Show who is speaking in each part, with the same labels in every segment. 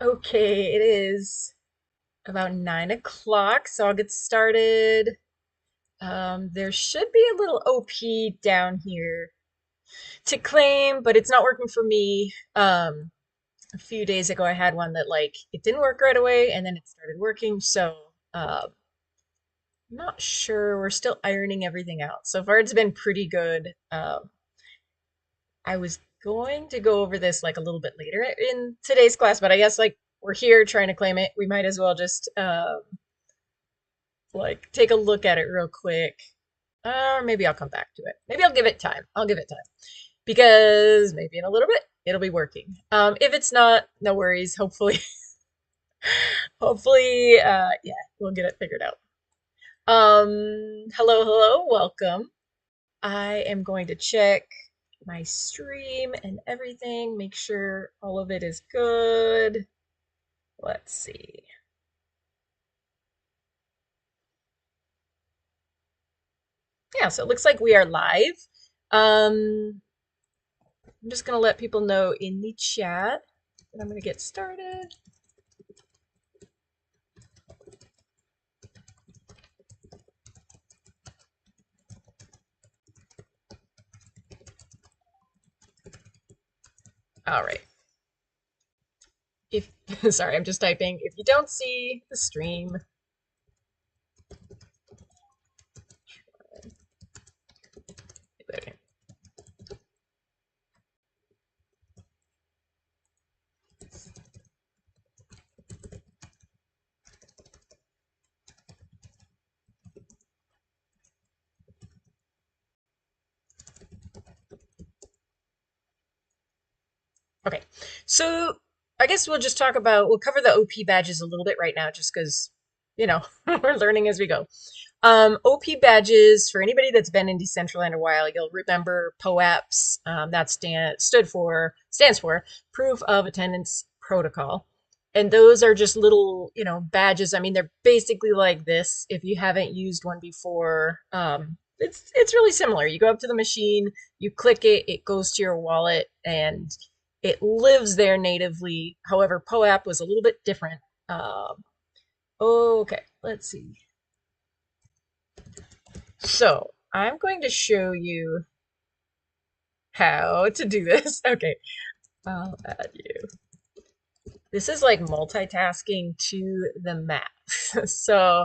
Speaker 1: Okay, it is about 9 o'clock, so I'll get started. There should be a little OP down here to claim, but it's not working for me. A few days ago, I had one that it didn't work right away, and then it started working. So, I'm not sure. We're still ironing everything out. So far, it's been pretty good. I was going to go over this like a little bit later in today's class, but I guess we're here trying to claim it. We might as well just take a look at it real quick. Or maybe I'll come back to it. Maybe I'll give it time. I'll give it time because maybe in a little bit it'll be working. If it's not, no worries. Hopefully, hopefully, yeah, we'll get it figured out. Hello, hello, welcome. I am going to check my stream and everything, make sure all of it is good. Let's see. Yeah, so it looks like we are live. I'm just going to let people know in the chat that I'm going to get started. All right. If sorry, I'm just typing. If you don't see the stream, okay. So I guess we'll cover the OP badges a little bit right now, just because, we're learning as we go. OP badges, for anybody that's been in Decentraland a while, you'll remember POAPs. That stands for Proof of Attendance Protocol. And those are just little, badges. I mean, they're basically like this. If you haven't used one before, it's really similar. You go up to the machine, you click it, it goes to your wallet, and it lives there natively. However, POAP was a little bit different. Okay, let's see. So I'm going to show you how to do this. Okay, I'll add you. This is like multitasking to the max. So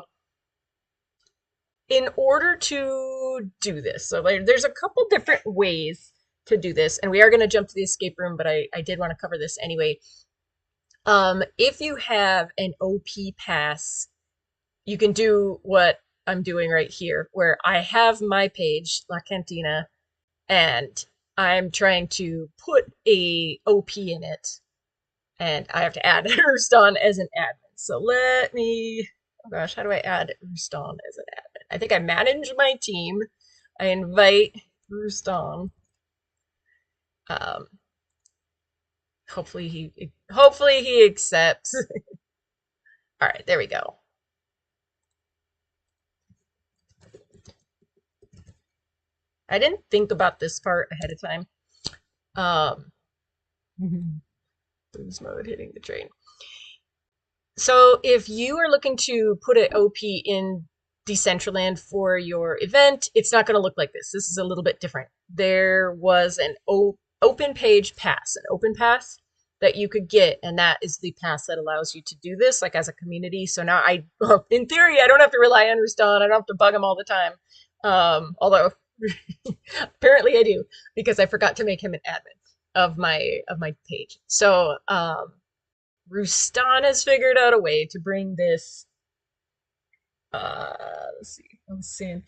Speaker 1: in order to do this, so there's a couple different ways to do this, and we are going to jump to the escape room, but I did want to cover this anyway. If you have an OP pass, you can do what I'm doing right here, where I have my page, La Cantina, and I'm trying to put a OP in it, and I have to add Ruston as an admin. So let me, oh gosh, how do I add Ruston as an admin? I think I manage my team. I invite Ruston. Um, hopefully he accepts. All right, there we go. I didn't think about this part ahead of time. Boost mode hitting the train. So if you are looking to put an OP in Decentraland for your event, it's not going to look like this. This is a little bit different. There was an open page pass, an open pass that you could get, and that is the pass that allows you to do this, like as a community. So now in theory, I don't have to rely on Rustan. I don't have to bug him all the time. Although apparently I do because I forgot to make him an admin of my page. So Rustan has figured out a way to bring this. Let's see. I'm seeing.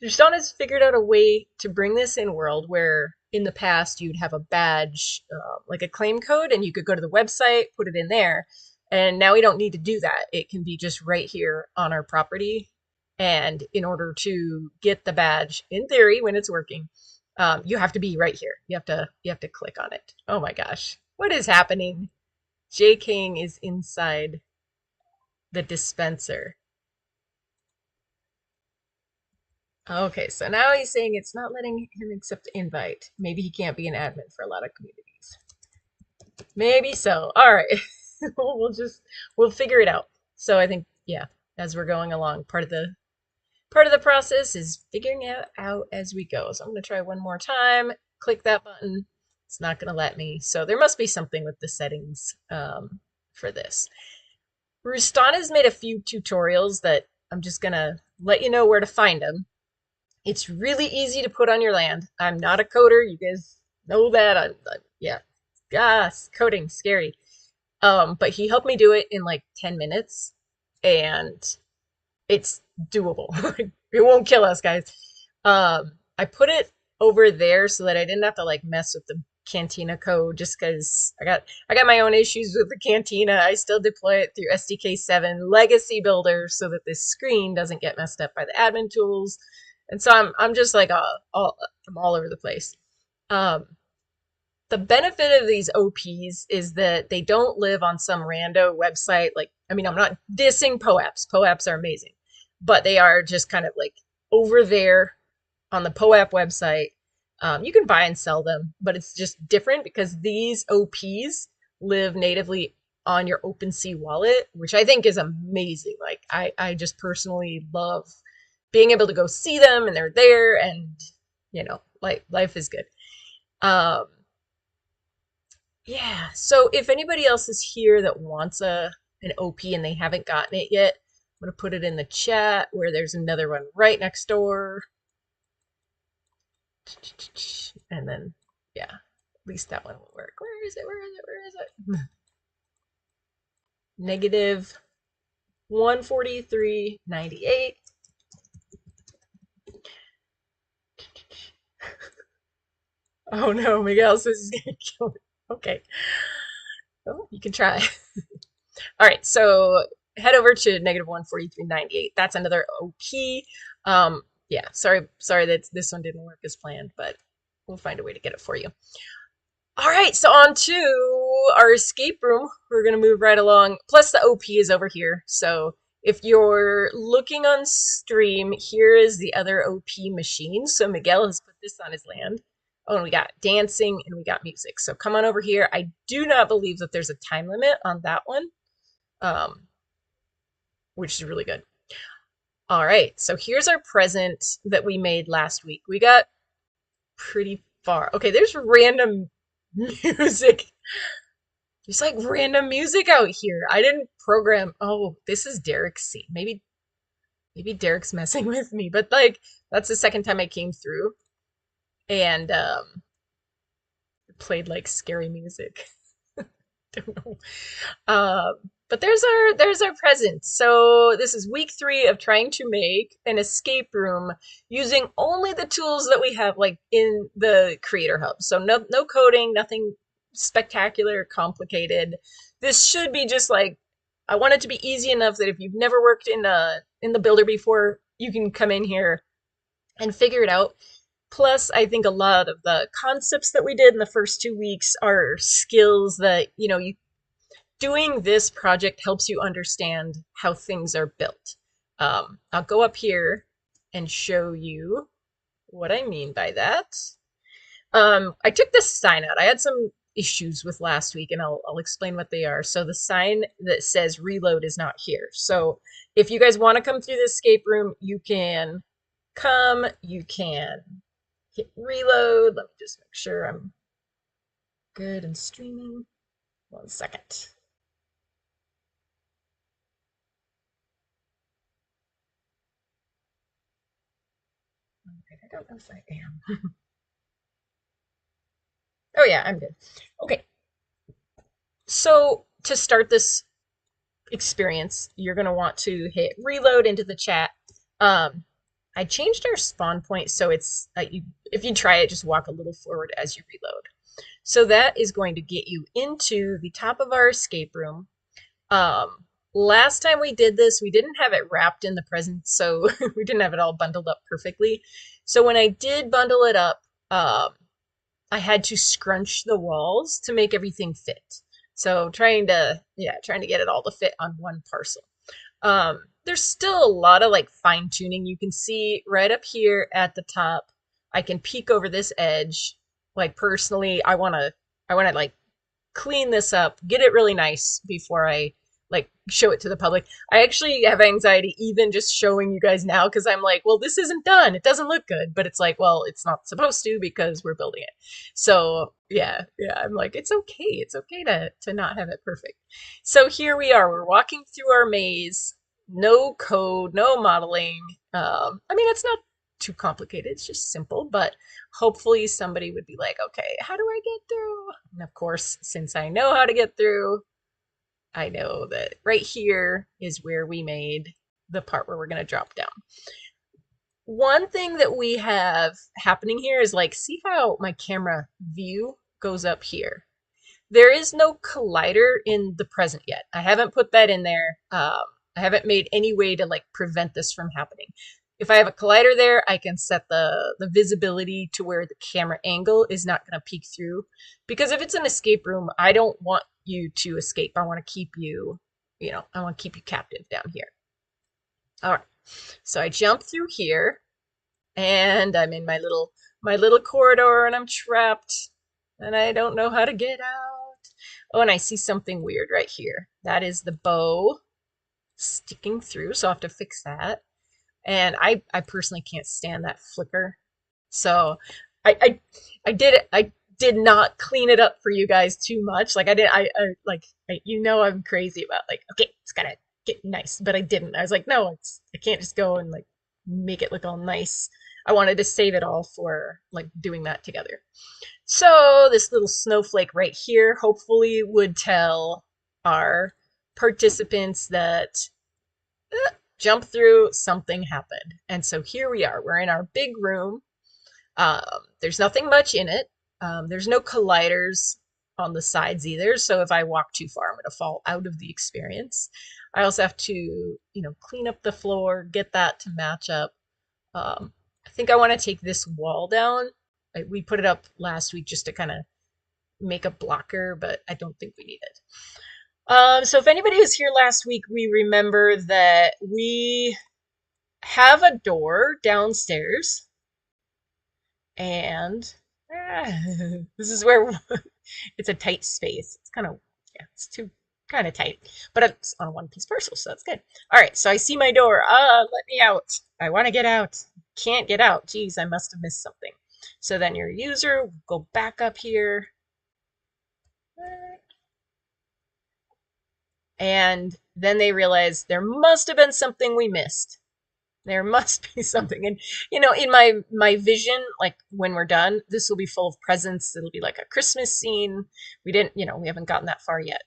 Speaker 1: Rustan has figured out a way to bring this in world where in the past you'd have a badge, like a claim code, and you could go to the website, put it in there, and now we don't need to do that. It can be just right here on our property. And in order to get the badge, in theory, when it's working, you have to be right here. You have to click on it. Oh my gosh, what is happening? J King is inside the dispenser. Okay, so now he's saying it's not letting him accept the invite. Maybe he can't be an admin for a lot of communities. Maybe so. All right. We'll figure it out. So I think yeah, as we're going along, part of the process is figuring it out as we go. So I'm going to try one more time. Click that button. It's not going to let me. So there must be something with the settings for this. Rustan has made a few tutorials that I'm just going to let you know where to find them. It's really easy to put on your land. I'm not a coder. You guys know that. Yeah. Yes, coding, scary. But he helped me do it in like 10 minutes, and it's doable. It won't kill us, guys. I put it over there so that I didn't have to like mess with the Cantina code just because I got my own issues with the Cantina. I still deploy it through SDK 7 Legacy Builder so that this screen doesn't get messed up by the admin tools. And so I'm just like I'm all over the place. Um, the benefit of these OPs is that they don't live on some rando website. Like, I mean, I'm not dissing POAPs. POAPs are amazing, but they are just kind of like over there on the POAP website. You can buy and sell them, but it's just different because these OPs live natively on your OpenSea wallet, which I think is amazing. Like, I just personally love being able to go see them and they're there, and like life is good. Um, yeah. So if anybody else is here that wants an OP and they haven't gotten it yet, I'm gonna put it in the chat where there's another one right next door. And then yeah, at least that one will work. Where is it? Where is it? Where is it? Negative 143.98. Oh no, Miguel says he's gonna kill me. Okay. Oh, you can try. All right, so head over to negative 143.98. That's another OP. Yeah, sorry that this one didn't work as planned, but we'll find a way to get it for you. All right, so on to our escape room. We're gonna move right along. Plus the OP is over here. So if you're looking on stream, here is the other OP machine. So Miguel has put this on his land. Oh, and we got dancing and we got music. So come on over here. I do not believe that there's a time limit on that one, which is really good. All right, so here's our present that we made last week. We got pretty far. Okay, there's random music. There's like random music out here. I didn't program. Oh, this is Derek's scene. Maybe Derek's messing with me, but like that's the second time I came through and played like scary music. Don't know. But there's our present. So this is week 3 of trying to make an escape room using only the tools that we have like in the Creator Hub. So no coding, nothing spectacular, complicated. This should be just like, I want it to be easy enough that if you've never worked in the builder before, you can come in here and figure it out. Plus, I think a lot of the concepts that we did in the first 2 weeks are skills that, you doing this project helps you understand how things are built. I'll go up here and show you what I mean by that. I took this sign out. I had some issues with last week, and I'll explain what they are. So the sign that says reload is not here. So if you guys want to come through the escape room, you can come, you can hit reload. Let me just make sure I'm good and streaming. 1 second. I don't know if I am. Oh yeah, I'm good. Okay. So to start this experience, you're going to want to hit reload into the chat. I changed our spawn point so it's if you try it, just walk a little forward as you reload. So that is going to get you into the top of our escape room. Last time we did this, we didn't have it wrapped in the present, so we didn't have it all bundled up perfectly. So when I did bundle it up, I had to scrunch the walls to make everything fit. So trying to get it all to fit on one parcel. There's still a lot of like fine tuning. You can see right up here at the top, I can peek over this edge. Like personally, I wanna like clean this up, get it really nice before I like show it to the public. I actually have anxiety even just showing you guys now because I'm like, well, this isn't done. It doesn't look good, but it's like, well, it's not supposed to because we're building it. So yeah, I'm like, it's okay. It's okay to not have it perfect. So here we are. We're walking through our maze. No code, no modeling. I mean, it's not too complicated. It's just simple, but hopefully somebody would be like, okay, how do I get through? And of course, since I know how to get through, I know that right here is where we made the part where we're going to drop down. One thing that we have happening here is like, see how my camera view goes up here? There is no collider in the present yet. I haven't put that in there. I haven't made any way to like prevent this from happening. If I have a collider there, I can set the visibility to where the camera angle is not going to peek through. Because if it's an escape room, I don't want you to escape. I want to keep you, I want to keep you captive down here. All right. So I jump through here and I'm in my little corridor and I'm trapped and I don't know how to get out. Oh, and I see something weird right here. That is the bow sticking through, so I'll have to fix that. And I personally can't stand that flicker. So I did not clean it up for you guys too much. Like I'm crazy about like, okay, it's gotta get nice, but I didn't. I was like, no, I can't just go and like make it look all nice. I wanted to save it all for like doing that together. So this little snowflake right here hopefully would tell our participants that jump through, something happened. And so here we are. We're in our big room. There's nothing much in it. There's no colliders on the sides either. So if I walk too far, I'm going to fall out of the experience. I also have to, clean up the floor, get that to match up. I think I want to take this wall down. We put it up last week just to kind of make a blocker, but I don't think we need it. So if anybody was here last week, we remember that we have a door downstairs, and this is where it's a tight space. It's kind of, it's too kind of tight, but it's on a one-piece parcel, so that's good. All right, so I see my door. Let me out. I want to get out. Can't get out. Geez, I must have missed something. So then your user will go back up here. And then they realize there must have been something we missed. There must be something. And, in my vision, like when we're done, this will be full of presents. It'll be like a Christmas scene. We haven't gotten that far yet.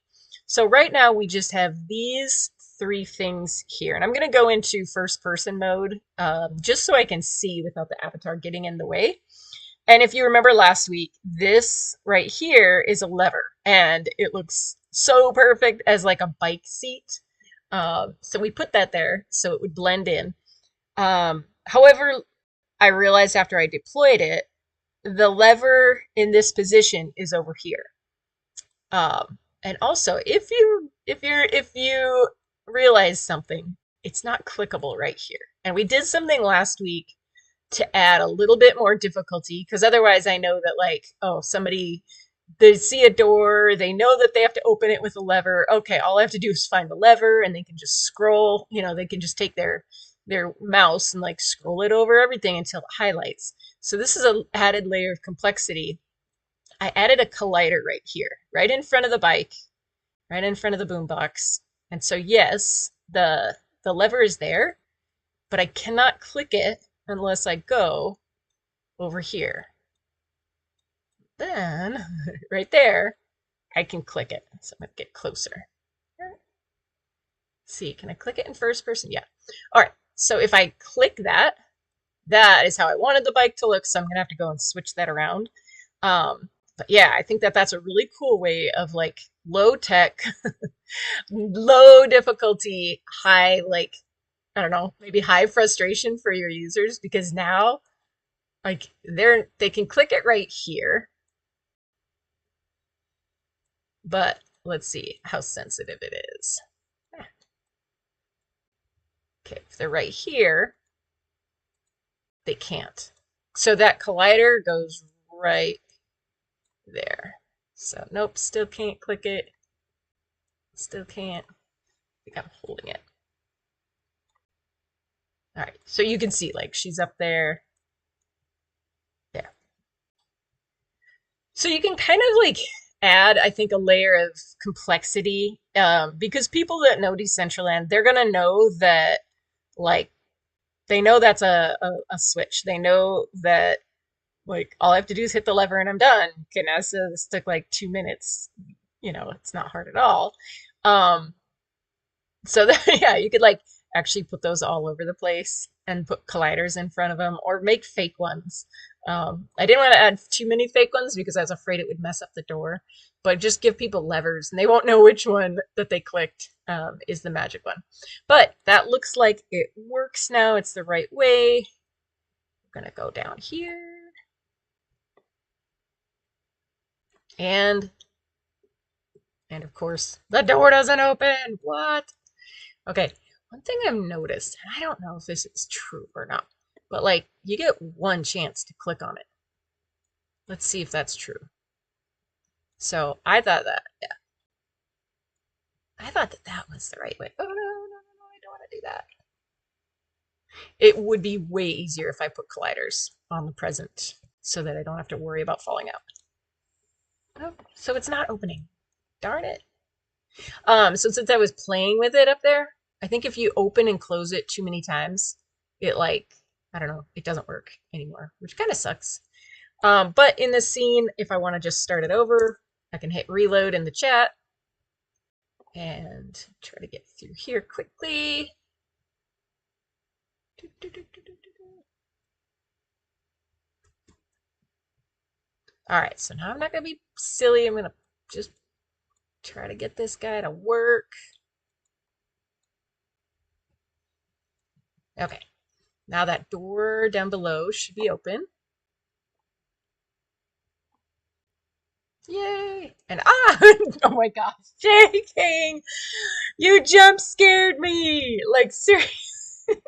Speaker 1: So right now we just have these 3 things here. And I'm going to go into first person mode just so I can see without the avatar getting in the way. And if you remember last week, this right here is a lever and it looks so perfect as like a bike seat. So we put that there so it would blend in. However, I realized after I deployed it, the lever in this position is over here. And also, if you realize something, it's not clickable right here. And we did something last week to add a little bit more difficulty, because otherwise I know that like, oh, somebody they see a door, they know that they have to open it with a lever. Okay, all I have to do is find the lever and they can just scroll, they can just take their mouse and like scroll it over everything until it highlights. So this is an added layer of complexity. I added a collider right here, right in front of the bike, right in front of the boombox. And so yes, the lever is there, but I cannot click it unless I go over here. Then right there, I can click it. So I'm going to get closer. See, can I click it in first person? Yeah. All right. So if I click that, that is how I wanted the bike to look. So I'm going to have to go and switch that around. But yeah, I think that that's a really cool way of like low tech, low difficulty, high, like, I don't know, maybe high frustration for your users because now like they can click it right here. But let's see how sensitive it is. Okay, if they're right here, they can't. So that collider goes right there. So nope, still can't click it. Still can't. I think I'm holding it. All right, so you can see like she's up there. There. So you can kind of like add, I think, a layer of complexity because people that know Decentraland, they're gonna know that like they know that's a switch. They know that like all I have to do is hit the lever and I'm done. Canessa, this took like 2 minutes. It's not hard at all. Um, so that, yeah, you could like actually put those all over the place and put colliders in front of them or make fake ones. I didn't want to add too many fake ones because I was afraid it would mess up the door, but just give people levers and they won't know which one that they clicked is the magic one. But that looks like it works now. It's the right way. We're going to go down here. And of course, the door doesn't open. What? Okay, one thing I've noticed, and I don't know if this is true or not, but like you get one chance to click on it. Let's see if that's true. So I thought that, yeah. I thought that that was the right way. Oh, no, I don't want to do that. It would be way easier if I put colliders on the present so that I don't have to worry about falling out. Oh, so it's not opening. Darn it. So since I was playing with it up there, I think if you open and close it too many times, it like, I don't know, it doesn't work anymore, which kind of sucks. But in this scene, if I want to just start it over, I can hit reload in the chat and try to get through here quickly. All right, so now I'm not going to be silly. I'm going to just try to get this guy to work. Okay, now that door down below should be open. Yay! And oh my gosh, King, you jump scared me. Like seriously,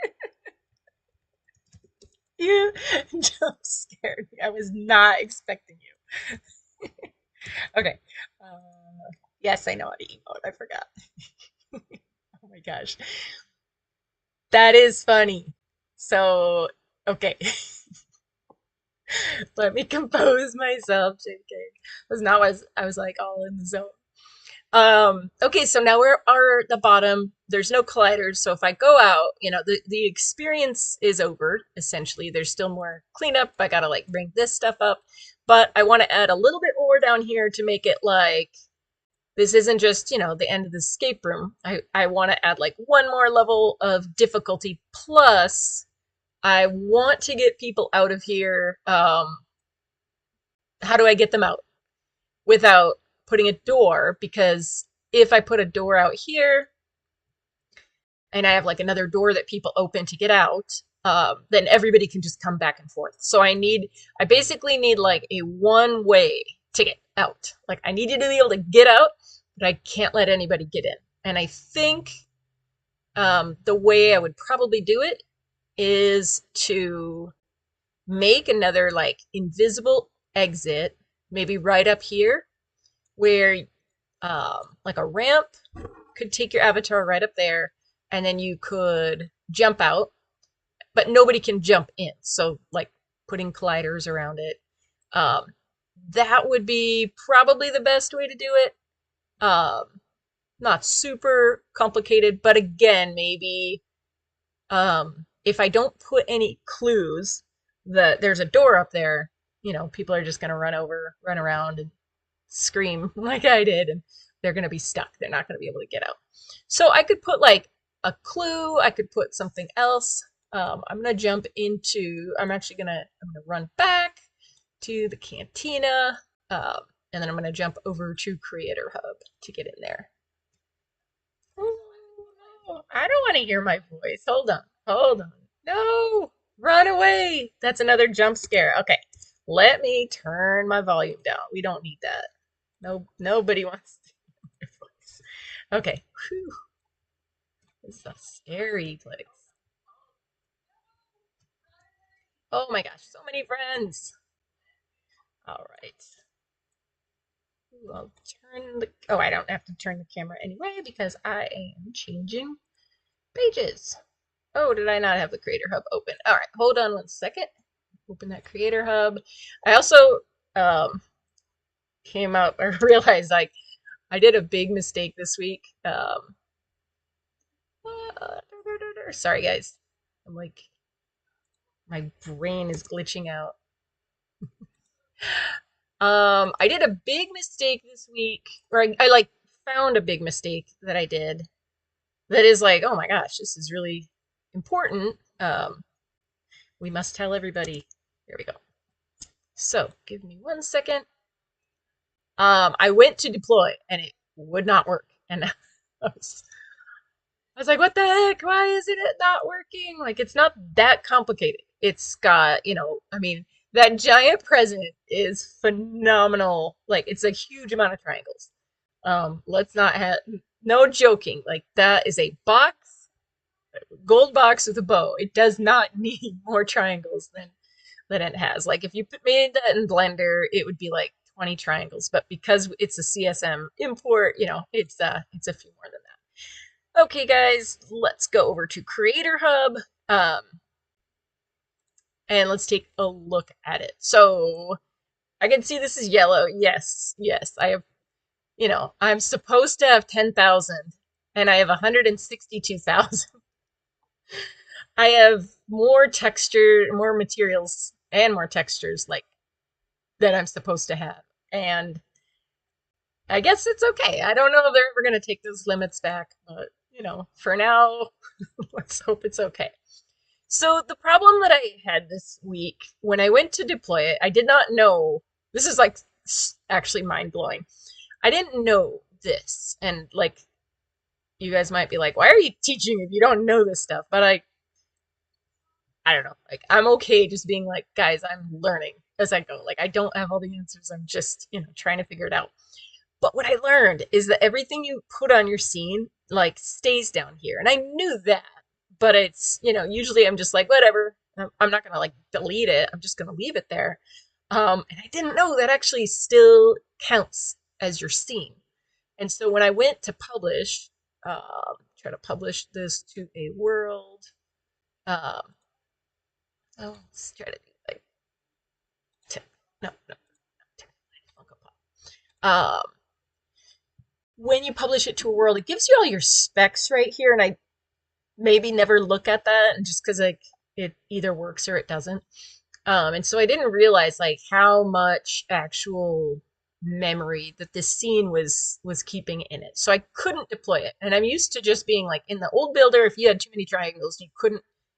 Speaker 1: you jump scared me. I was not expecting you. Okay. Yes, I know how to emote. I forgot. Oh my gosh. That is funny. So, okay. Let me compose myself, JK. Was not was I was like all in the zone. Okay, so now we're at the bottom. There's no colliders, so if I go out, the experience is over, essentially. There's still more cleanup. I gotta like bring this stuff up. But I want to add a little bit more down here to make it like this isn't just, the end of the escape room. I want to add like one more level of difficulty plus I want to get people out of here. How do I get them out without putting a door? Because if I put a door out here and I have like another door that people open to get out, then everybody can just come back and forth. So I basically need like a one way to get out. Like I need you to be able to get out, but I can't let anybody get in. And I think the way I would probably do it is to make another like invisible exit, maybe right up here, where like a ramp could take your avatar right up there, and then you could jump out, but nobody can jump in. So like putting colliders around it. Um, that would be probably the best way to do it. Um, Not super complicated, but again, maybe if I don't put any clues that there's a door up there, people are just gonna run around and scream like I did, and they're gonna be stuck. They're not gonna be able to get out. So I could put like a clue. I could put something else. I'm gonna jump into. I'm gonna run back to the cantina, um, and then I'm gonna jump over to Creator Hub to get in there. Oh, I don't want to hear my voice. Hold on. Hold on. No. Run away. That's another jump scare. Okay. Let me turn my volume down. We don't need that. No, nobody wants to hear my voice. Okay. Whew. This is a scary place. Oh my gosh, so many friends. All right. Ooh, I'll turn the. Oh, I don't have to turn the camera anyway because I am changing pages. Oh, did I not have the Creator Hub open? All right, hold on one second. Open that Creator Hub. I also um, came up, I realized like I did a big mistake this week. Sorry, guys. I'm like, my brain is glitching out. I did a big mistake this week, or I like found a big mistake that I did that is like, oh my gosh, this is really important. We must tell everybody. There we go. So give me one second. I went to deploy and it would not work. And I was like, what the heck? Why isn't it not working? Like, it's not that complicated. It's got, I mean, that giant present is phenomenal. Like, it's a huge amount of triangles. Let's not have, no joking. Like, that is a box, gold box with a bow. It does not need more triangles than it has. Like, if you made that in Blender, it would be like 20 triangles. But because it's a CSM import, it's a few more than that. Okay, guys, let's go over to Creator Hub, and let's take a look at it. So I can see this is yellow. Yes, yes, I have, I'm supposed to have 10,000, and I have 162,000. I have more texture, more materials, and more textures, like, that I'm supposed to have. And I guess it's okay. I don't know if they're ever going to take those limits back, but, for now, let's hope it's okay. So the problem that I had this week when I went to deploy it, I did not know. This is like actually mind blowing. I didn't know this, and like you guys might be like, "Why are you teaching if you don't know this stuff?" But I don't know. Like I'm okay just being like, guys, I'm learning as I go. Like I don't have all the answers. I'm just trying to figure it out. But what I learned is that everything you put on your scene like stays down here. And I knew that, but it's, usually I'm just like, whatever. I'm not going to like delete it. I'm just going to leave it there. And I didn't know that actually still counts as your scene. And so when I went to publish, try to publish this to a world, um, oh, let's try to do like, no, no, um, when you publish it to a world, it gives you all your specs right here, and I maybe never look at that, and just because like it either works or it doesn't. And so I didn't realize like how much actual memory that this scene was keeping in it. So I couldn't deploy it, and I'm used to just being like in the old builder. If you had too many triangles,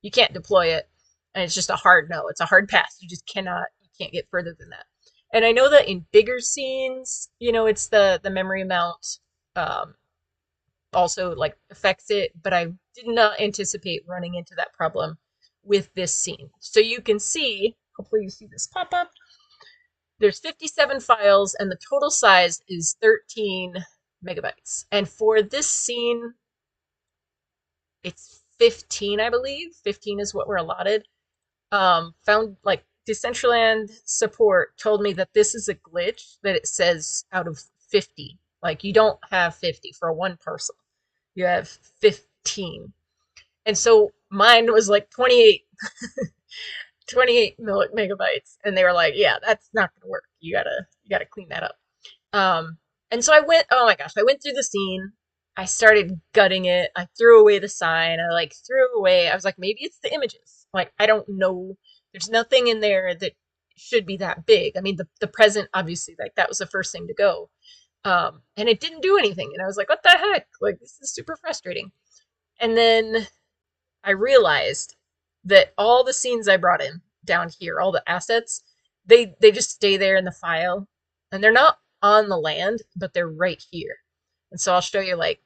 Speaker 1: you can't deploy it, and it's just a hard no. It's a hard pass. You can't get further than that. And I know that in bigger scenes, it's the memory amount um, also like affects it, but I did not anticipate running into that problem with this scene. So you can see, hopefully you see this pop up. There's 57 files and the total size is 13 megabytes. And for this scene, it's 15, I believe. 15 is what we're allotted. Found like Decentraland support told me that this is a glitch, that it says out of 50. Like you don't have 50 for one parcel. You have 15. And so mine was like 28 megabytes. And they were like, yeah, that's not going to work. You gotta clean that up. And so I went, oh my gosh, I went through the scene. I started gutting it. I threw away the sign. I like threw away. I was like, maybe it's the images. Like, I don't know. There's nothing in there that should be that big. I mean, the present, obviously, like that was the first thing to go. And it didn't do anything. And I was like, what the heck? Like, this is super frustrating. And then I realized that all the scenes I brought in down here, all the assets, they just stay there in the file, and they're not on the land, but they're right here. And so I'll show you like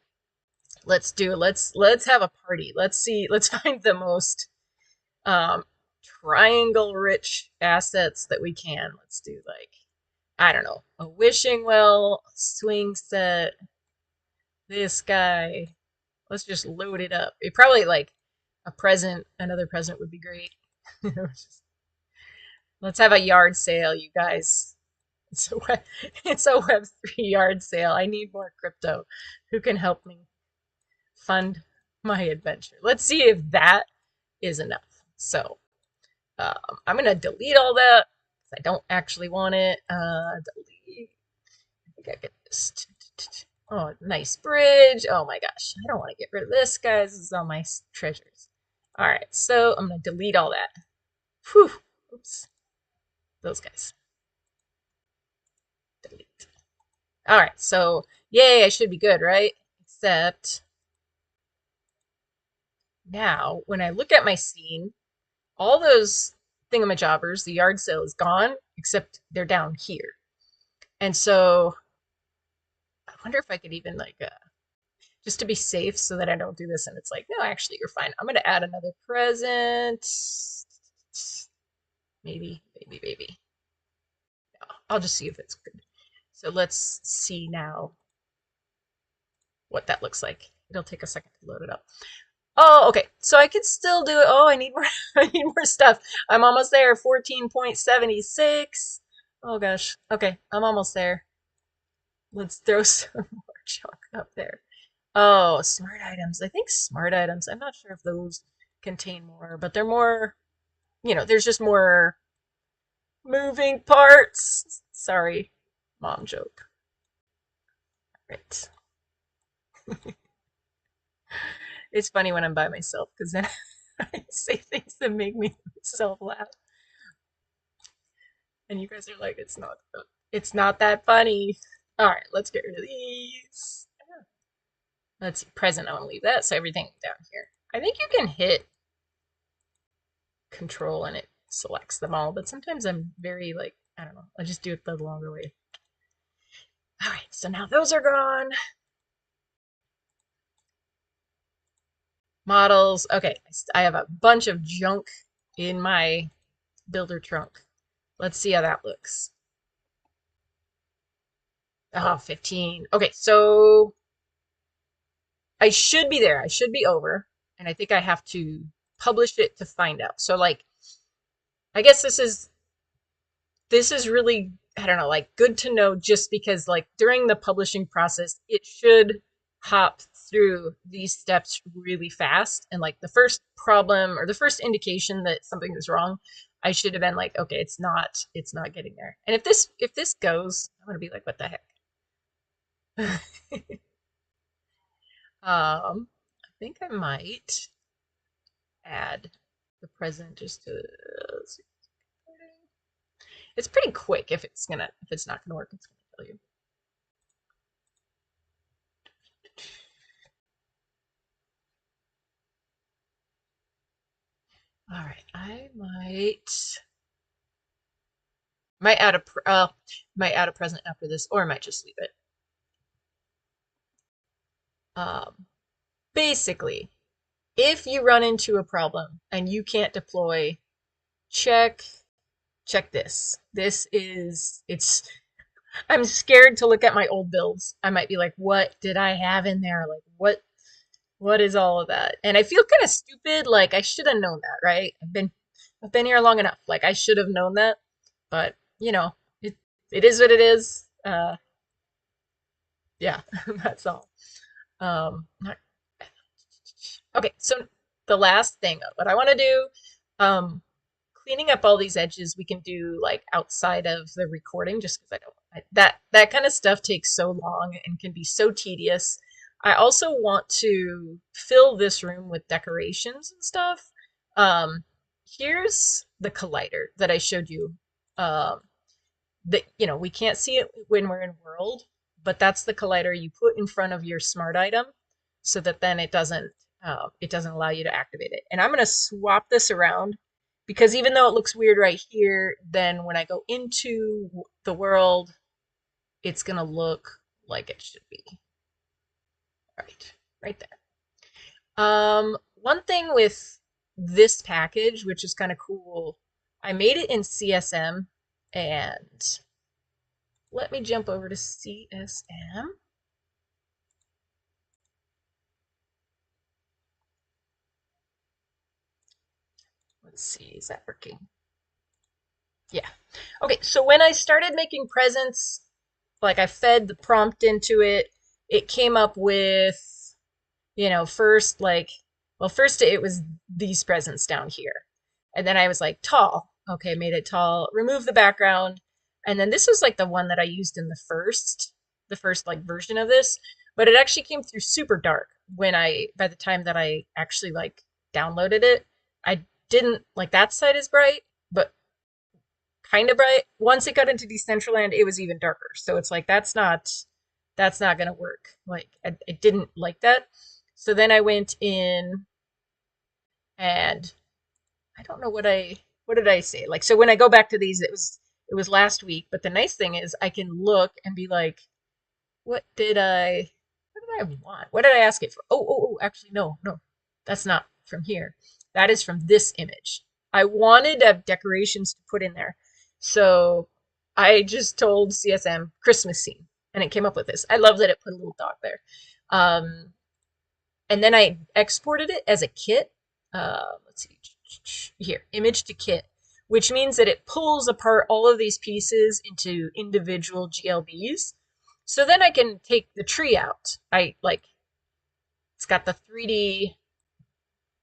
Speaker 1: let's have a party. Let's see, let's find the most um triangle rich assets that we can. Let's do like I don't know, a wishing well, a swing set, this guy. Let's just load it up. It probably like a present, another present would be great. Let's have a yard sale, you guys. It's a web, it's a Web3 yard sale. I need more crypto. Who can help me fund my adventure? Let's see if that is enough. So I'm gonna delete all that because I don't actually want it. Delete. I think I get this. Oh, nice bridge. Oh my gosh, I don't want to get rid of this, guys. This is all my treasures. All right, so I'm gonna delete all that. Whew. Oops. Those guys. Delete. All right, so yay, I should be good, right? Except now, when I look at my scene, all those thingamajobbers, the yard sale is gone, except they're down here. And so I wonder if I could even like, just to be safe so that I don't do this and it's like, no, actually, you're fine. I'm going to add another present. Maybe, maybe, maybe. No, I'll just see if it's good. So let's see now what that looks like. It'll take a second to load it up. Oh, okay. So I can still do it. Oh, I need more. I need more stuff. I'm almost there. 14.76. Oh gosh. Okay, I'm almost there. Let's throw some more junk up there. Oh, smart items. I think smart items. I'm not sure if those contain more, but they're more. There's just more moving parts. Sorry, mom joke. Right. It's funny when I'm by myself because then I say things that make me self laugh, and you guys are like, it's not that funny. All right, let's get rid of these. Let's see, present. I want to leave that, so everything down here. I think you can hit Control and it selects them all, but sometimes I'm very like, I don't know. I just do it the longer way. All right, so now those are gone. Models. Okay, I have a bunch of junk in my builder trunk. Let's see how that looks. Oh, 15. Okay, so I should be there. I should be over. And I think I have to publish it to find out. So like, I guess this is really, I don't know, like good to know just because like during the publishing process, it should hop through these steps really fast. And like the first problem or the first indication that something is wrong, I should have been like, okay, it's not getting there. And if this goes, I'm gonna be like, what the heck? I think I might add the present just to see. It's pretty quick if it's not gonna work, it's gonna tell you. All right, I might add a present after this, or I might just leave it. Basically, if you run into a problem and you can't deploy, check this. It's I'm scared to look at my old builds. I might be like, what did I have in there? Like what is all of that? And I feel kind of stupid, like I should have known that, right? I've been here long enough. Like I should have known that. But, it is what it is. Yeah, that's all. Not, okay, so the last thing, what I want to do, um, cleaning up all these edges, we can do like outside of the recording, just because that kind of stuff takes so long and can be so tedious. I also want to fill this room with decorations and stuff. Um, Here's the collider that I showed you. Um, that we can't see it when we're in world, but that's the collider you put in front of your smart item so that then it doesn't allow you to activate it. And I'm going to swap this around because even though it looks weird right here, then when I go into the world, it's going to look like it should be. Right there. One thing with this package, which is kind of cool, I made it in CSM, and let me jump over to CSM. Let's see, is that working? Yeah. Okay, so when I started making presents, like I fed the prompt into it, it came up with, first first it was these presents down here. And then I was like, tall. Okay, made it tall, remove the background. And then this was like the one that I used in the first like version of this, but it actually came through super dark by the time that I actually like downloaded it. I didn't like that side is bright, but kind of bright. Once it got into Decentraland, it was even darker. So it's like that's not gonna work. Like I didn't like that. So then I went in and I don't know what did I say? Like so when I go back to these, it was last week. But the nice thing is I can look and be like, what did I want? What did I ask it for? Oh, actually no. That's not from here. That is from this image. I wanted to have decorations to put in there. So I just told CSM Christmas scene and it came up with this. I love that it put a little dog there. Um, and then I exported it as a kit. Let's see here, image to kit, which means that it pulls apart all of these pieces into individual GLBs. So then I can take the tree out. It's got the 3D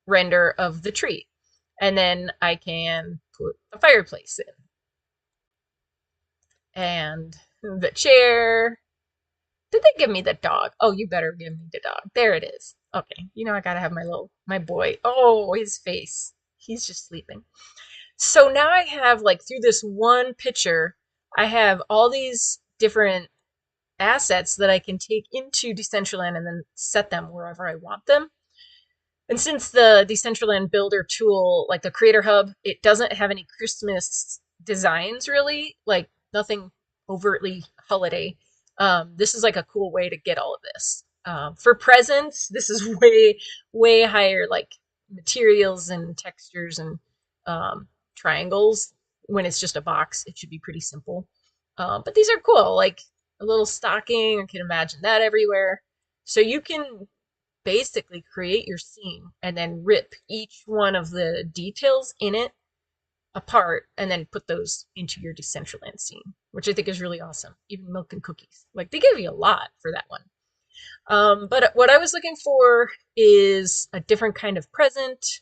Speaker 1: render of the tree. And then I can put a fireplace in and the chair. Did they give me the dog? Oh, you better give me the dog. There it is. Okay. I gotta have my boy. Oh, his face. He's just sleeping. So now I have like through this one picture, I have all these different assets that I can take into Decentraland and then set them wherever I want them. And since the Decentraland Builder tool, like the Creator Hub, it doesn't have any Christmas designs really, like nothing overtly holiday. This is like a cool way to get all of this. For presents, this is way higher, like materials and textures and triangles. When it's just a box, it should be pretty simple. But these are cool, like a little stocking. I can imagine that everywhere. So you can basically create your scene and then rip each one of the details in it apart and then put those into your Decentraland scene, which I think is really awesome. Even milk and cookies. Like they give you a lot for that one. But what I was looking for is a different kind of present.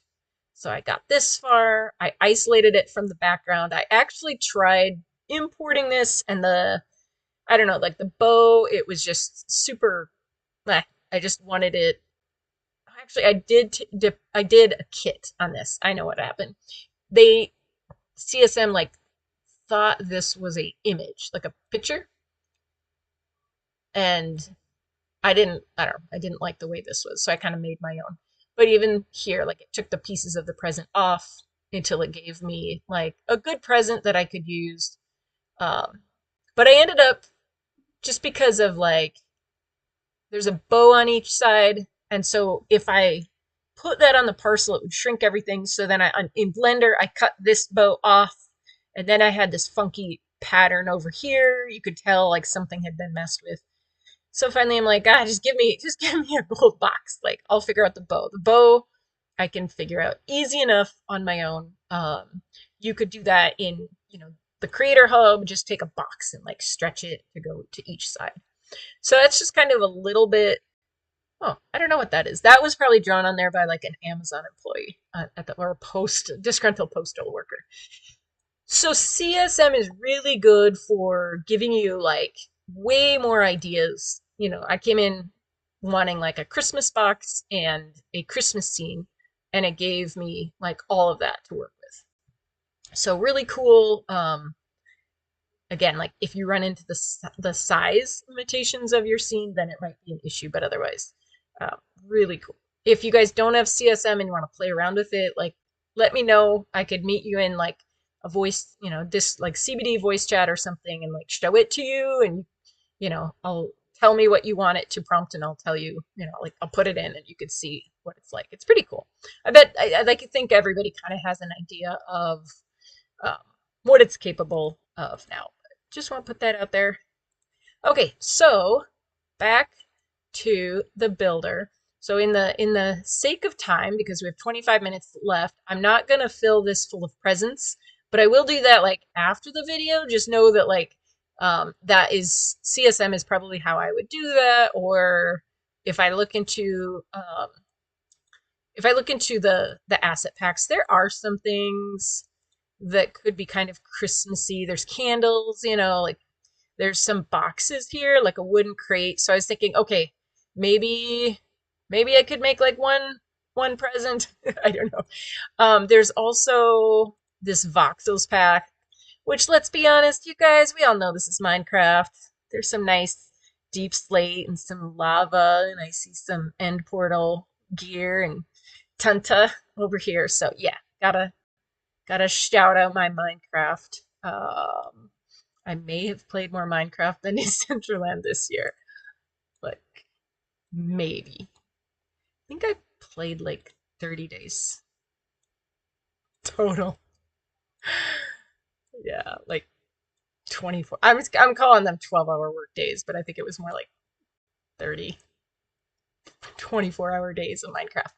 Speaker 1: So I got this far. I isolated it from the background. I actually tried importing this and I don't know, like the bow, it was just super, I just wanted it. Actually, I did a kit on this. I know what happened. They CSM like thought this was a image, like a picture, and I don't know, I didn't like the way this was, so I kind of made my own. But even here, like it took the pieces of the present off until it gave me like a good present that I could use. Um, but I ended up just because of like there's a bow on each side, and so if I put that on the parcel, it would shrink everything. So then in Blender, I cut this bow off, and then I had this funky pattern over here. You could tell like something had been messed with. So finally, I'm like, God, just give me a gold box. Like I'll figure out the bow. The bow I can figure out easy enough on my own. You could do that in the Creator Hub. Just take a box and like stretch it to go to each side. So that's just kind of a little bit. Oh, I don't know what that is. That was probably drawn on there by like an Amazon employee or a disgruntled postal worker. So CSM is really good for giving you like way more ideas. You know, I came in wanting like a Christmas box and a Christmas scene, and it gave me like all of that to work with. So really cool. Again, like if you run into the size limitations of your scene, then it might be an issue. But otherwise, uh, really cool. If you guys don't have CSM and you want to play around with it, like let me know. I could meet you in like a voice, this like CBD voice chat or something, and like show it to you, and I'll tell me what you want it to prompt, and I'll tell you, like I'll put it in, and you can see what it's like. It's pretty cool. I like to think everybody kind of has an idea of um, what it's capable of now. Just want to put that out there. Okay, so back to the builder. So in the sake of time, because we have 25 minutes left, I'm not gonna fill this full of presents, but I will do that like after the video. Just know that like that is CSM is probably how I would do that, or if I look into the asset packs, there are some things that could be kind of Christmassy. There's candles, like there's some boxes here, like a wooden crate. So I was thinking, okay, maybe I could make like one present. I don't know. There's also this voxels pack, which let's be honest, you guys, we all know this is Minecraft. There's some nice deep slate and some lava, and I see some end portal gear and Tunta over here. So yeah, gotta shout out my Minecraft. I may have played more Minecraft than Decentraland this year. Like maybe. I think I played like 30 days total. Yeah, like 24. I'm calling them 12-hour work days, but I think it was more like 30, 24-hour days of Minecraft.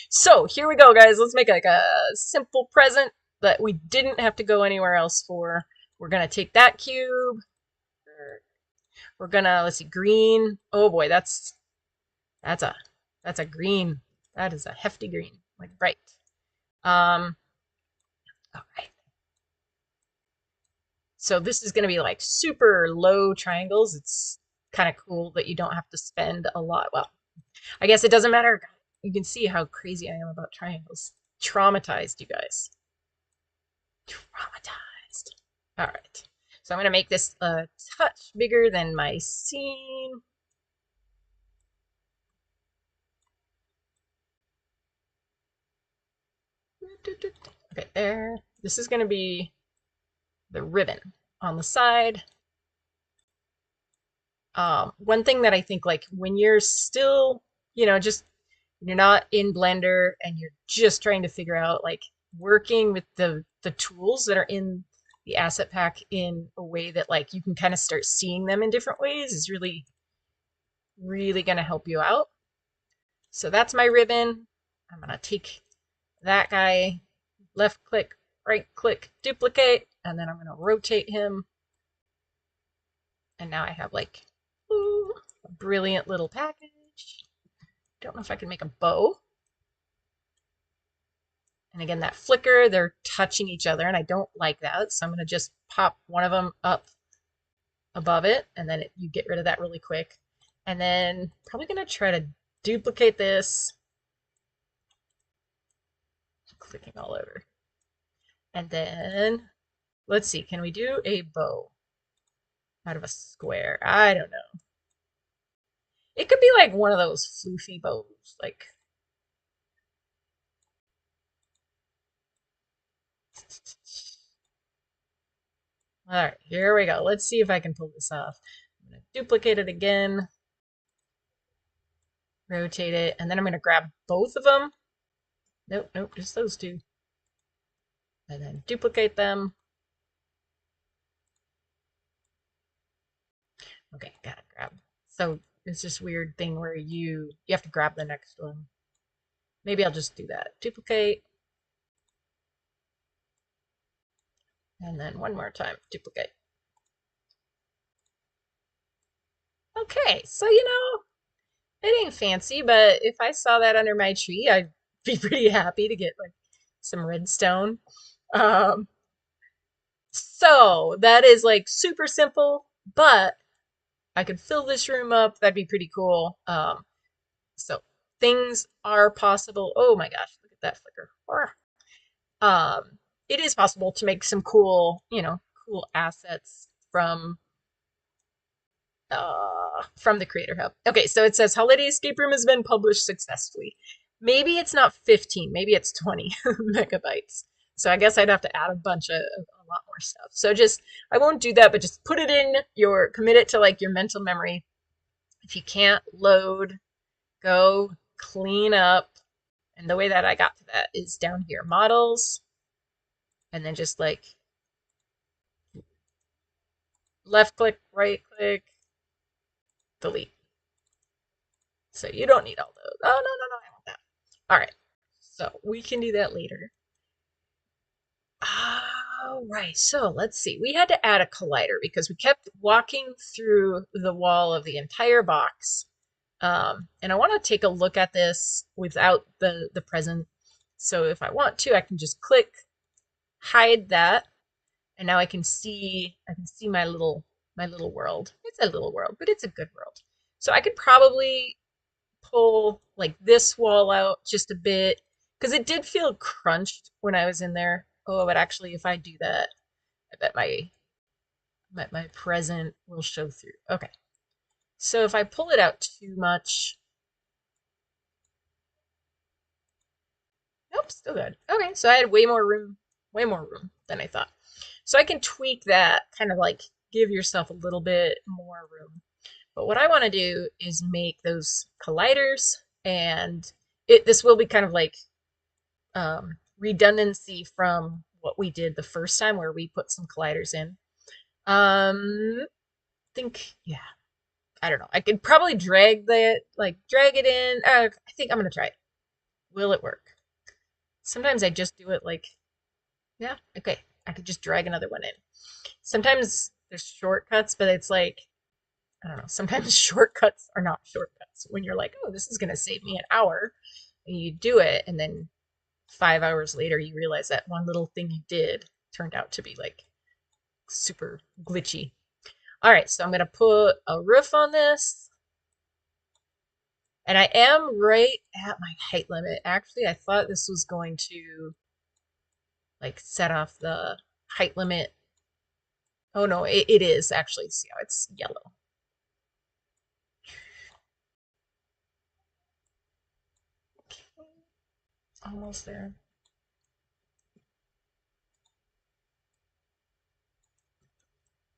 Speaker 1: So here we go, guys. Let's make like a simple present that we didn't have to go anywhere else for. We're gonna take that cube. We're gonna, let's see, green. Oh boy, that's a that's a green. That is a hefty green, like bright. Um, okay. So this is gonna be like super low triangles. It's kind of cool that you don't have to spend a lot. Well, I guess it doesn't matter. You can see how crazy I am about triangles. Traumatized, you guys. Traumatized. All right. So I'm gonna make this a touch bigger than my scene. Okay, there. This is gonna be the ribbon on the side. One thing that I think, like when you're still, just you're not in Blender and you're just trying to figure out like working with the tools that are in the asset pack in a way that like you can kind of start seeing them in different ways is really, really going to help you out. So that's my ribbon. I'm going to take that guy, left click, right click, duplicate, and then I'm going to rotate him. And now I have like, ooh, a brilliant little package. Don't know if I can make a bow. And again, that flicker, they're touching each other, and I don't like that. So I'm going to just pop one of them up above it, and then you get rid of that really quick. And then probably going to try to duplicate this. Clicking all over. And then, let's see, can we do a bow out of a square? I don't know. It could be like one of those floofy bows, like all right, here we go. Let's see if I can pull this off. I'm going to duplicate it again, rotate it, and then I'm going to grab both of them. Nope, nope, just those two. And then duplicate them. Okay, gotta grab. So it's this weird thing where you have to grab the next one. Maybe I'll just do that. Duplicate. And then one more time, duplicate. Okay, so it ain't fancy, but if I saw that under my tree, I'd be pretty happy to get like some redstone. Um, so that is like super simple, but I could fill this room up. That'd be pretty cool. So things are possible. Oh my gosh, look at that flicker. It is possible to make some cool, cool assets from the Creator Hub. Okay, so it says Holiday Escape Room has been published successfully. Maybe it's not 15, maybe it's 20 megabytes. So I guess I'd have to add a lot more stuff. So just, I won't do that, but just put it in commit it to like your mental memory. If you can't load, go clean up. And the way that I got to that is down here, models, and then just like left click, right click, delete. So you don't need all those. Oh, no, no, no, I want that. All right. So we can do that later. All right. So let's see. We had to add a collider because we kept walking through the wall of the entire box. And I want to take a look at this without the present. So if I want to, I can just click, hide that, and now I can see my little world. It's a little world, but it's a good world. So I could probably pull like this wall out just a bit because it did feel crunched when I was in there. Oh, but actually, if I do that, I bet my present will show through. Okay, so if I pull it out too much, nope, still good. Okay, so I had way more room than I thought. So I can tweak that, kind of like give yourself a little bit more room. But what I want to do is make those colliders, and this will be kind of like redundancy from what we did the first time where we put some colliders in. Think, yeah, I don't know. I could probably drag it in. I think I'm gonna try it. Will it work? Sometimes I just do it like, yeah, okay. I could just drag another one in. Sometimes there's shortcuts, but it's like, I don't know. Sometimes shortcuts are not shortcuts. When you're like, oh, this is gonna save me an hour, and you do it, and then 5 hours later you realize that one little thing you did turned out to be like super glitchy. All right, so I'm gonna put a roof on this. And I am right at my height limit. Actually, I thought this was going to like set off the height limit. Oh no, it is actually. See how it's yellow. Okay, almost there.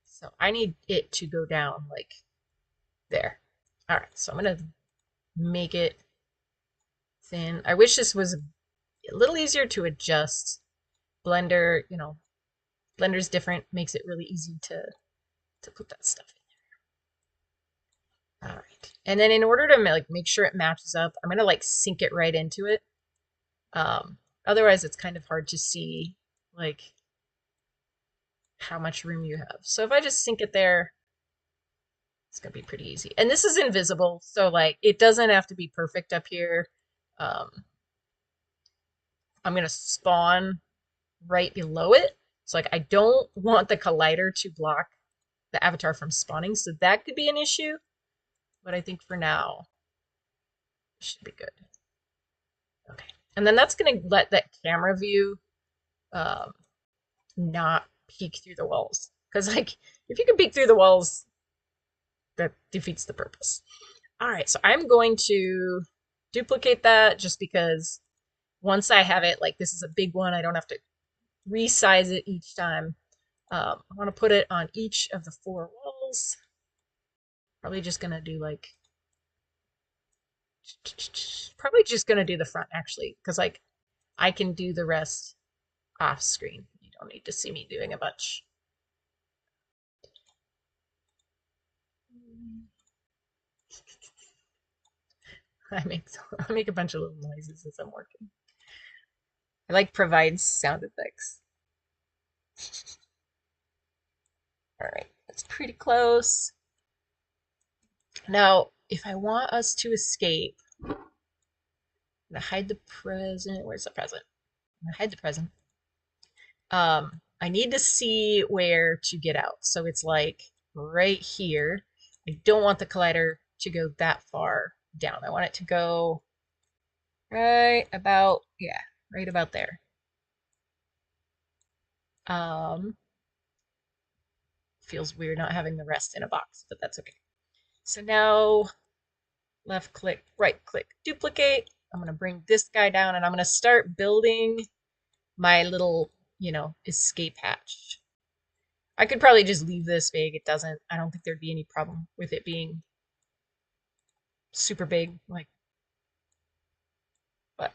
Speaker 1: So I need it to go down like there. All right, so I'm gonna make it thin. I wish this was a little easier to adjust. Blender, Blender's different, makes it really easy to put that stuff in. All right, and then in order to like make sure it matches up, I'm gonna like sink it right into it. Otherwise, it's kind of hard to see like how much room you have. So if I just sink it there, it's gonna be pretty easy. And this is invisible, so like it doesn't have to be perfect up here. Um, I'm gonna spawn right below it. So like I don't want the collider to block the avatar from spawning, so that could be an issue. But I think for now, it should be good. Okay. And then that's gonna let that camera view um, not peek through the walls. Because like if you can peek through the walls, that defeats the purpose. All right, so I'm going to duplicate that just because once I have it, like this is a big one, I don't have to resize it each time. I want to put it on each of the 4 walls. Probably just gonna do like, probably just gonna do the front actually, because like I can do the rest off screen. You don't need to see me doing a bunch. I make I make a bunch of little noises as I'm working. I like provide sound effects. All right, that's pretty close. Now, if I want us to escape, I'm gonna hide the present. Where's the present? I'm gonna hide the present. I need to see where to get out. So it's like right here. I don't want the collider to go that far down. I want it to go right about, yeah, right about there. Um, Feels weird not having the rest in a box, but that's okay. So now left click, right click, duplicate. I'm going to bring this guy down and I'm going to start building my little, escape hatch. I could probably just leave this big. It doesn't, I don't think there'd be any problem with it being super big, but like that.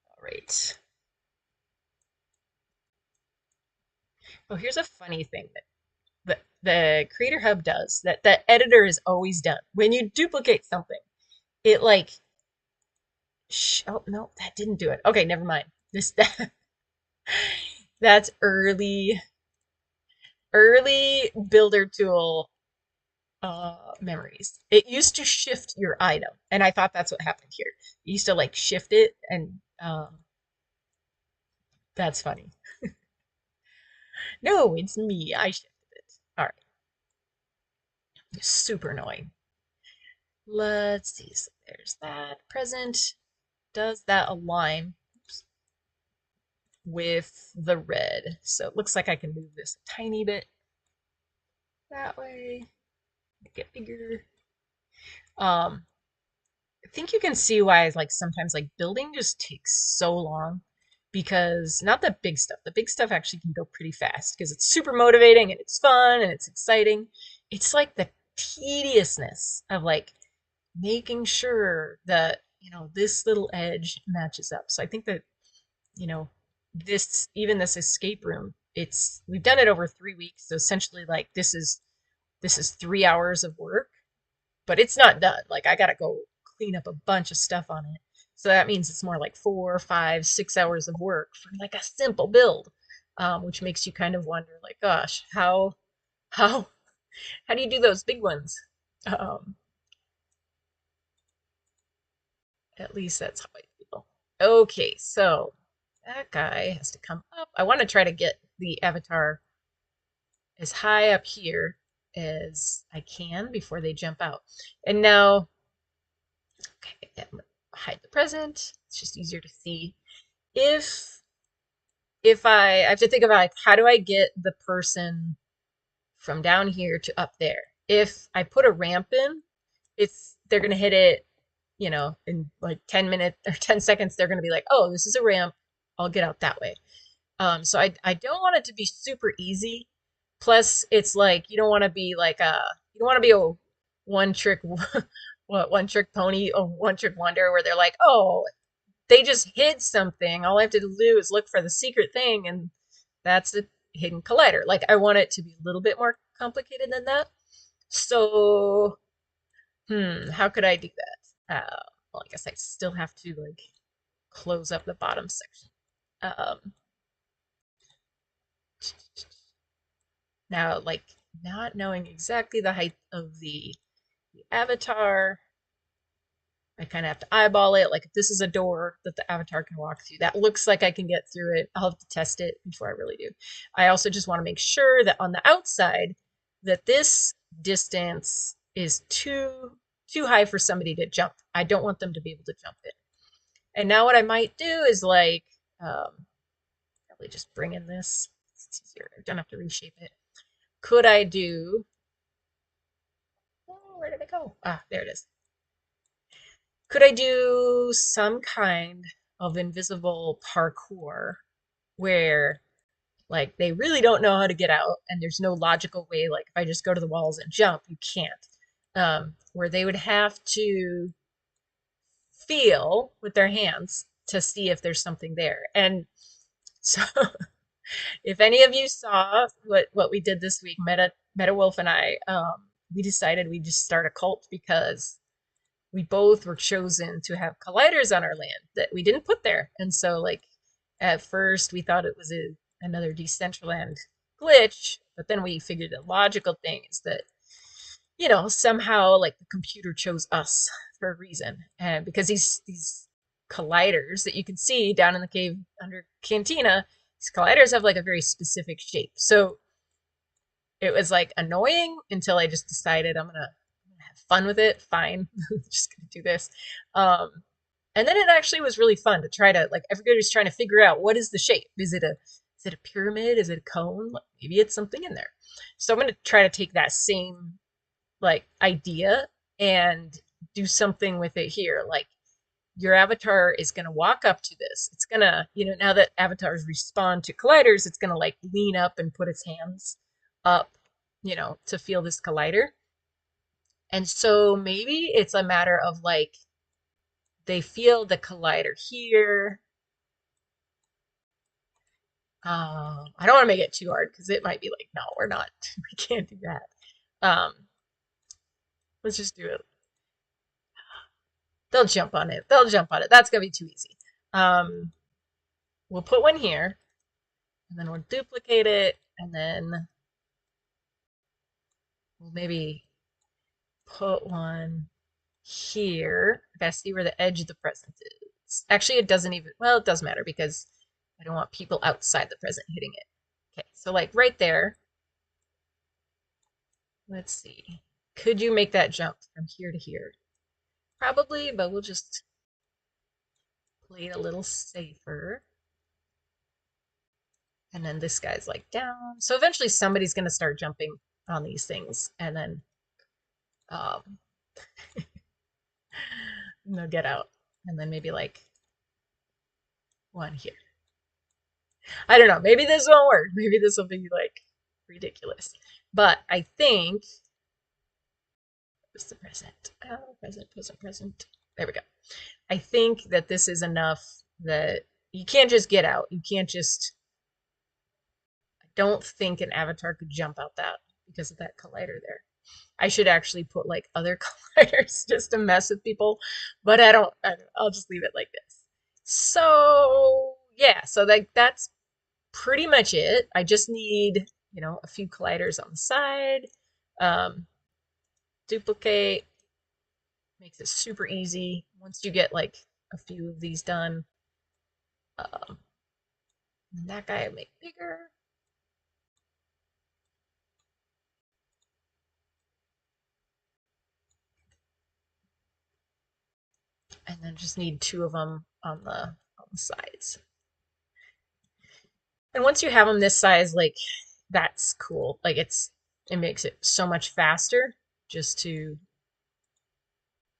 Speaker 1: All right. Oh, here's a funny thing that the Creator Hub does that the editor has always done. When you duplicate something, it like, oh no, that didn't do it. Okay, never mind. This that's early builder tool memories. It used to shift your item, and I thought that's what happened here. It used to like shift it, and that's funny. No, it's me. I shifted it. All right, super annoying. Let's see. So there's that. Present. Does that align with the red? So it looks like I can move this a tiny bit that way. Make it bigger. Um, I think you can see why like sometimes like building just takes so long because not the big stuff actually can go pretty fast because it's super motivating and it's fun and it's exciting. It's like the tediousness of like making sure that, this little edge matches up. So I think that, you know, this escape room, we've done it over 3 weeks. So essentially like this is 3 hours of work, but it's not done. Like I gotta go clean up a bunch of stuff on it. So that means it's more like 4, 5, 6 hours of work for like a simple build, which makes you kind of wonder, like, gosh, how how do you do those big ones? Um, at least that's how I feel. Okay, so that guy has to come up. I want to try to get the avatar as high up here as I can before they jump out. And now, okay, I'm gonna hide the present. It's just easier to see. If I have to think about like, how do I get the person from down here to up there? If I put a ramp in, they're gonna hit it, in like 10 minutes or 10 seconds, they're gonna be like, oh, this is a ramp. I'll get out that way. So I don't want it to be super easy. Plus, it's like you don't want to be a one trick one trick pony or one trick wonder where they're like, oh, they just hid something. All I have to do is look for the secret thing, and that's the hidden collider. Like I want it to be a little bit more complicated than that. So, how could I do that? Well, I guess I still have to like close up the bottom section. Um, Now, like not knowing exactly the height of the avatar, I kind of have to eyeball it. Like if this is a door that the avatar can walk through, that looks like I can get through it. I'll have to test it before I really do. I also just want to make sure that on the outside that this distance is too high for somebody to jump. I don't want them to be able to jump it. And now what I might do is like probably just bring in this. It's easier. I don't have to reshape it. Could I do? Oh, where did it go? Ah, there it is. Could I do some kind of invisible parkour where like they really don't know how to get out and there's no logical way, like if I just go to the walls and jump, you can't. Where they would have to feel with their hands to see if there's something there. And so if any of you saw what we did this week, Meta Wolf and I, we decided we'd just start a cult because we both were chosen to have colliders on our land that we didn't put there. And so, like, at first we thought it was another Decentraland glitch, but then we figured the logical thing is that, somehow like the computer chose us for a reason. And because these colliders that you can see down in the cave under Cantina, these colliders have like a very specific shape. So it was like annoying until I just decided I'm gonna have fun with it. Fine, just gonna do this. Um, and then it actually was really fun to try to like everybody's trying to figure out what is the shape. Is it a pyramid? Is it a cone? Like, maybe it's something in there. So I'm gonna try to take that same like idea and do something with it here. Like your avatar is going to walk up to this. It's going to, now that avatars respond to colliders, it's going to like lean up and put its hands up, to feel this collider. And so maybe it's a matter of like they feel the collider here. I don't want to make it too hard because it might be like, no, we're not. We can't do that. Um, let's just do it. They'll jump on it. They'll jump on it. That's gonna be too easy. Um, we'll put one here, and then we'll duplicate it, and then we'll maybe put one here. I gotta see where the edge of the present is. Actually, it doesn't even, well, it does matter because I don't want people outside the present hitting it. Okay, so like right there. Let's see. Could you make that jump from here to here? Probably, but we'll just play it a little safer. And then this guy's like down. So eventually somebody's going to start jumping on these things and then um they'll get out. And then maybe like one here. I don't know. Maybe this won't work. Maybe this will be like ridiculous. But I think what's the present? Oh, present, present, present. There we go. I think that this is enough that you can't just get out. You can't just I don't think an avatar could jump out that because of that collider there. I should actually put like other colliders just to mess with people, but I'll just leave it like this. So yeah, so like that's pretty much it. I just need, a few colliders on the side. Um, duplicate makes it super easy. Once you get like a few of these done, um, and that guy I make bigger. And then just need two of them on the sides. And once you have them this size, like that's cool. Like it makes it so much faster just to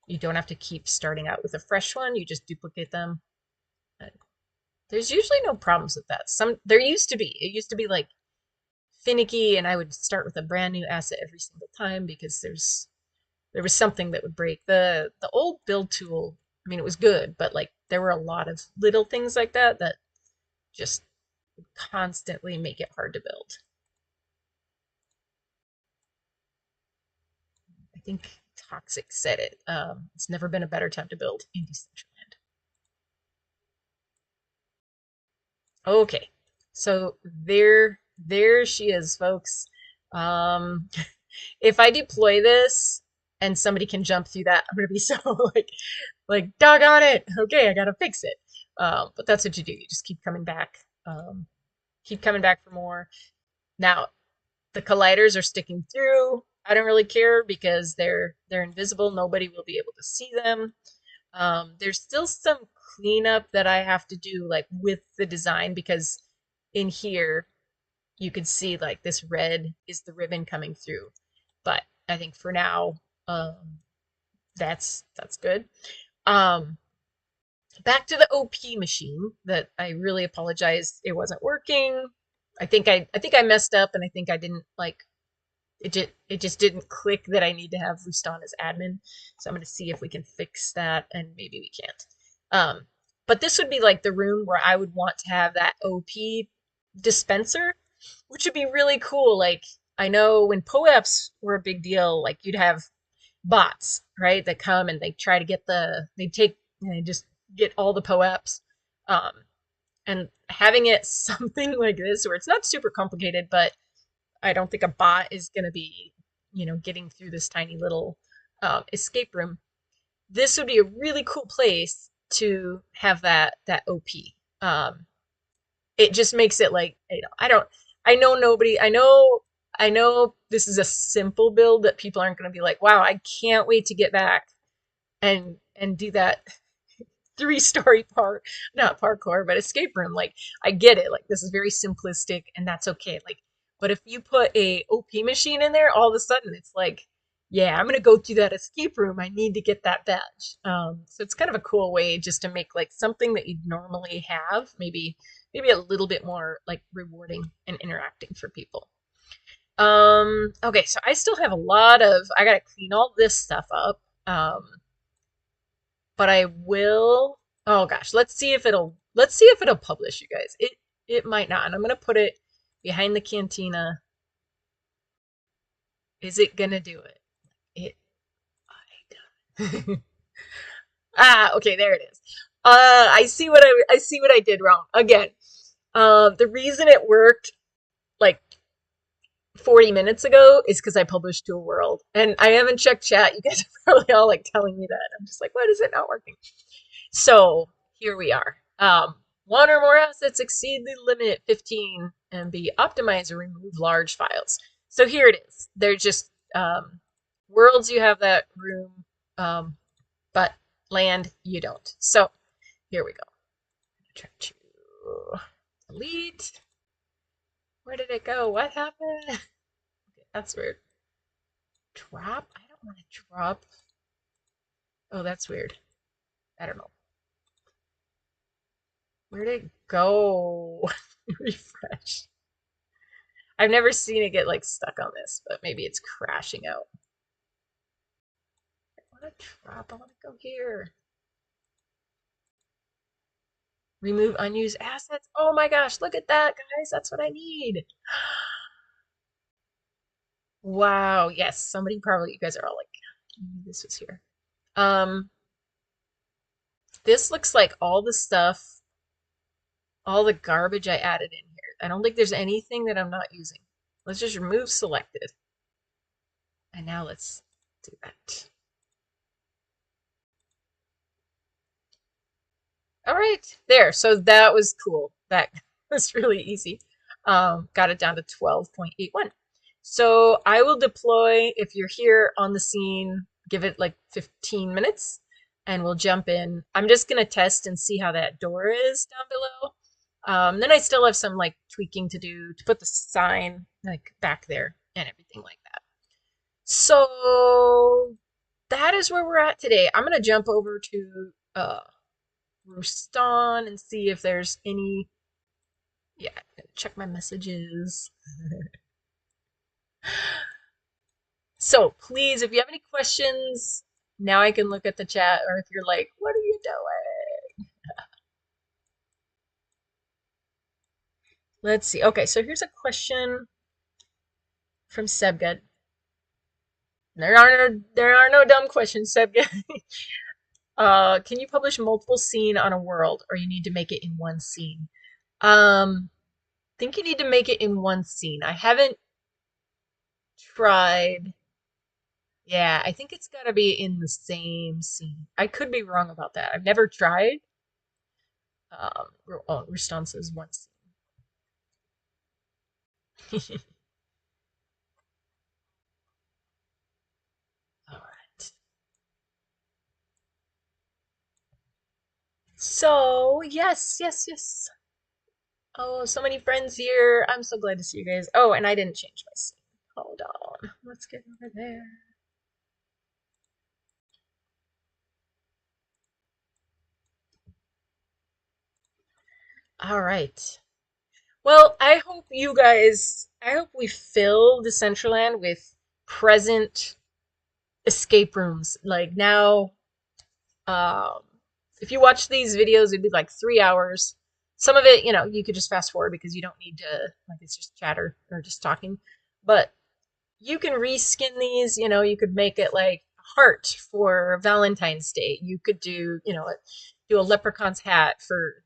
Speaker 1: you don't have to keep starting out with a fresh one. You just duplicate them. There's usually no problems with that. There used to be. It used to be like finicky and I would start with a brand new asset every single time because there was something that would break. The old build tool, I mean it was good, but like there were a lot of little things like that just constantly make it hard to build. I think Toxic said it. It's never been a better time to build in Decentraland. Okay, so there she is, folks. Um, if I deploy this and somebody can jump through that, I'm gonna be so like doggone it. Okay, I gotta fix it. But that's what you do. You just keep coming back for more. Now the colliders are sticking through. I don't really care because they're invisible. Nobody will be able to see them. There's still some cleanup that I have to do like with the design because in here you can see like this red is the ribbon coming through. But I think for now, that's good. Um, back to the OP machine that I really apologize it wasn't working. I think I messed up and I think I didn't like it just didn't click that I need to have Rustan as admin. So I'm gonna see if we can fix that and maybe we can't. But this would be like the room where I would want to have that OP dispenser, which would be really cool. Like I know when POAPs were a big deal, like you'd have bots, right, that come and they try to get they take they just get all the POAPs. Um, and having it something like this where it's not super complicated, but I don't think a bot is going to be getting through this tiny little escape room, this would be a really cool place to have that OP. It just makes it like, I don't, I know nobody, I know this is a simple build that people aren't going to be like, wow, I can't wait to get back and do that 3-story park, not parkour, but escape room. Like, I get it. Like, this is very simplistic and that's okay. Like, but if you put a OP machine in there, all of a sudden it's like, yeah, I'm gonna go through that escape room. I need to get that badge. So it's kind of a cool way just to make like something that you'd normally have, maybe a little bit more like rewarding and interacting for people. Okay, so I still have I gotta clean all this stuff up. But I will. Oh gosh, let's see if it'll publish, you guys. It might not. And I'm gonna put it behind the cantina. Is it gonna do it? It might. Okay, there it is. I see what I did wrong again. The reason it worked like 40 minutes ago is because I published to a world, and I haven't checked chat. You guys are probably all like telling me that. I'm just like, what is it not working? So here we are. One or more assets exceed the limit at 15 and be optimized or remove large files. So here it is. They're just worlds, you have that room, but land you don't. So here we go. Try to delete. Where did it go? What happened? Okay, that's weird. Drop? I don't want to drop. Oh, that's weird. I don't know. Where'd it go? Refresh. I've never seen it get like stuck on this, but maybe it's crashing out. I want to drop. I want to go here. Remove unused assets. Oh my gosh, look at that, guys. That's what I need. Wow. Yes, somebody probably, you guys are all like, this was here. This looks like all the stuff, all the garbage I added in here. I don't think there's anything that I'm not using. Let's just remove selected. And now let's do that. All right, there. So that was cool. That was really easy. Got it down to 12.81. So I will deploy, if you're here on the scene, give it like 15 minutes and we'll jump in. I'm just going to test and see how that door is down below. Then I still have some like tweaking to do to put the sign like back there and everything like that. So that is where we're at today. I'm going to jump over to Ruston and see if there's any. Yeah, check my messages. So please, if you have any questions, now I can look at the chat, or if you're like, what are you doing? Let's see. Okay, so here's a question from Sebgud. There are no dumb questions, Sebgud. Can you publish multiple scene on a world, or you need to make it in one scene? I think you need to make it in one scene. I haven't tried. Yeah, I think it's got to be in the same scene. I could be wrong about that. I've never tried. Oh, Ruston says one scene. All right. So, yes, yes, yes. Oh, so many friends here. I'm so glad to see you guys. Oh, and I didn't change my scene. Hold on. Let's get over there. All right. Well, I hope we fill Decentraland with present escape rooms. Like now, um, if you watch these videos, it'd be like 3 hours. Some of it, you could just fast forward because you don't need to, like, it's just chatter or just talking. But you can reskin these, you could make it like a heart for Valentine's Day. You could do a leprechaun's hat for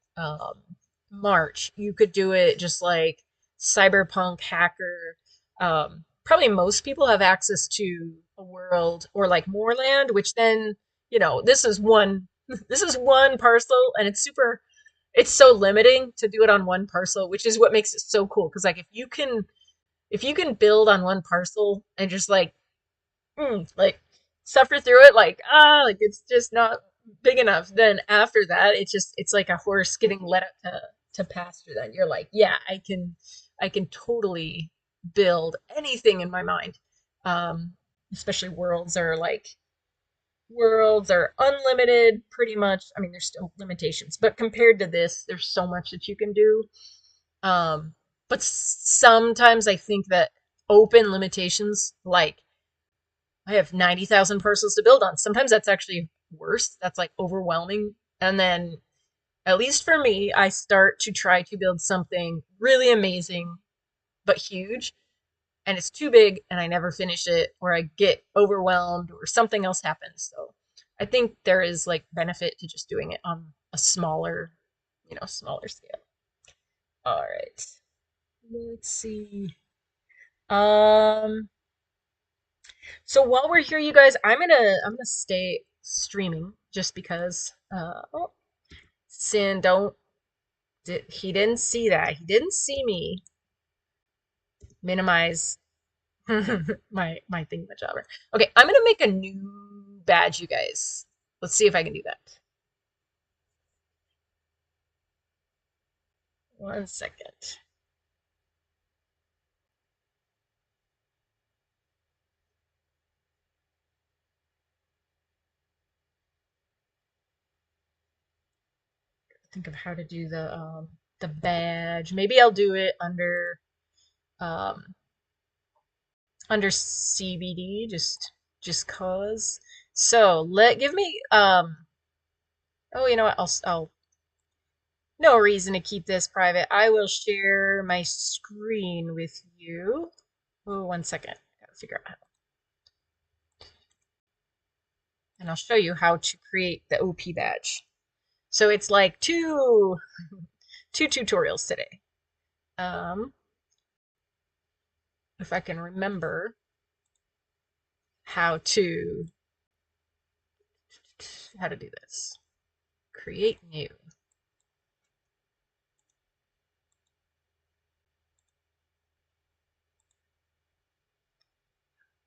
Speaker 1: March. You could do it just like cyberpunk hacker. probably most people have access to a world or like more land, which then, this is one this is one parcel and it's so limiting to do it on one parcel, which is what makes it so cool. Because like if you can build on one parcel and just like suffer through it, like it's just not big enough, then after that it's like a horse getting let up to pasture. Then you're like, yeah, I can totally build anything in my mind. um Especially worlds are unlimited pretty much. I mean, there's still limitations, but compared to this, there's so much that you can do. But sometimes I think that open limitations, like I have 90,000 parcels to build on, sometimes that's actually worse. That's like overwhelming. And then, at least for me, I start to try to build something really amazing but huge, and it's too big and I never finish it, or I get overwhelmed or something else happens. So I think there is like benefit to just doing it on a smaller scale. All right. Let's see. Um so while we're here, you guys, I'm gonna stay streaming just because oh, Sin don't he didn't see that. He didn't see me minimize my thingamajobber. Okay, I'm gonna make a new badge, you guys. Let's see if I can do that. 1 second. Think of how to do the badge. Maybe I'll do it um under CBD, just cause. So let give me oh, you know what? I'll no reason to keep this private. I will share my screen with you. Oh, 1 second. Gotta figure out how. And I'll show you how to create the OP badge. So it's like two tutorials today. Um, if I can remember how to do this. Create new.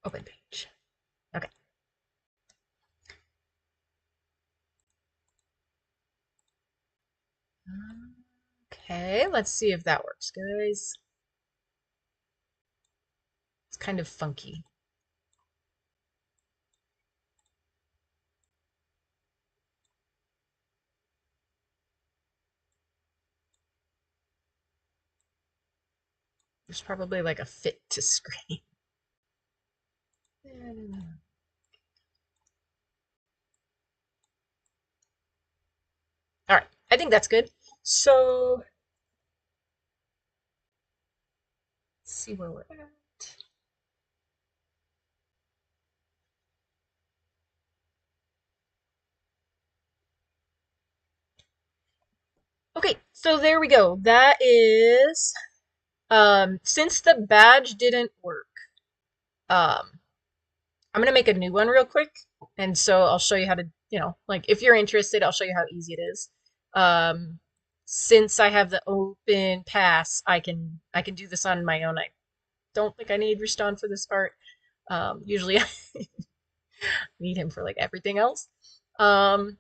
Speaker 1: Open page. Okay. Okay, let's see if that works, guys. It's kind of funky. There's probably like a fit to screen. All right, I think that's good. So let's see where we're at. Okay, so there we go. That is since the badge didn't work, um I'm gonna make a new one real quick, and so I'll show you how to, like if you're interested, I'll show you how easy it is. Um, since I have the open pass, I can do this on my own. I don't think I need Riston for this part. Usually I need him for like everything else. Um,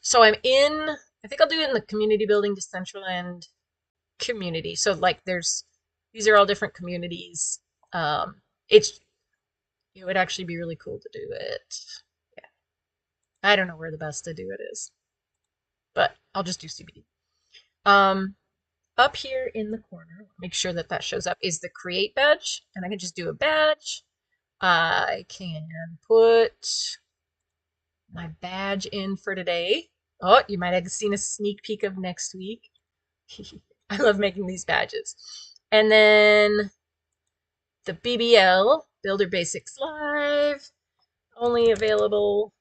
Speaker 1: so I think I'll do it in the community building Decentraland community. So like these are all different communities. It's It would actually be really cool to do it. Yeah. I don't know where the best to do it is, but I'll just do CBD. Um, Up here in the corner, make sure that that shows up, is the create badge, and I can just do a badge. I can put my badge in for today. Oh, you might have seen a sneak peek of next week. I love making these badges. And then the BBL, Builder Basics Live, only available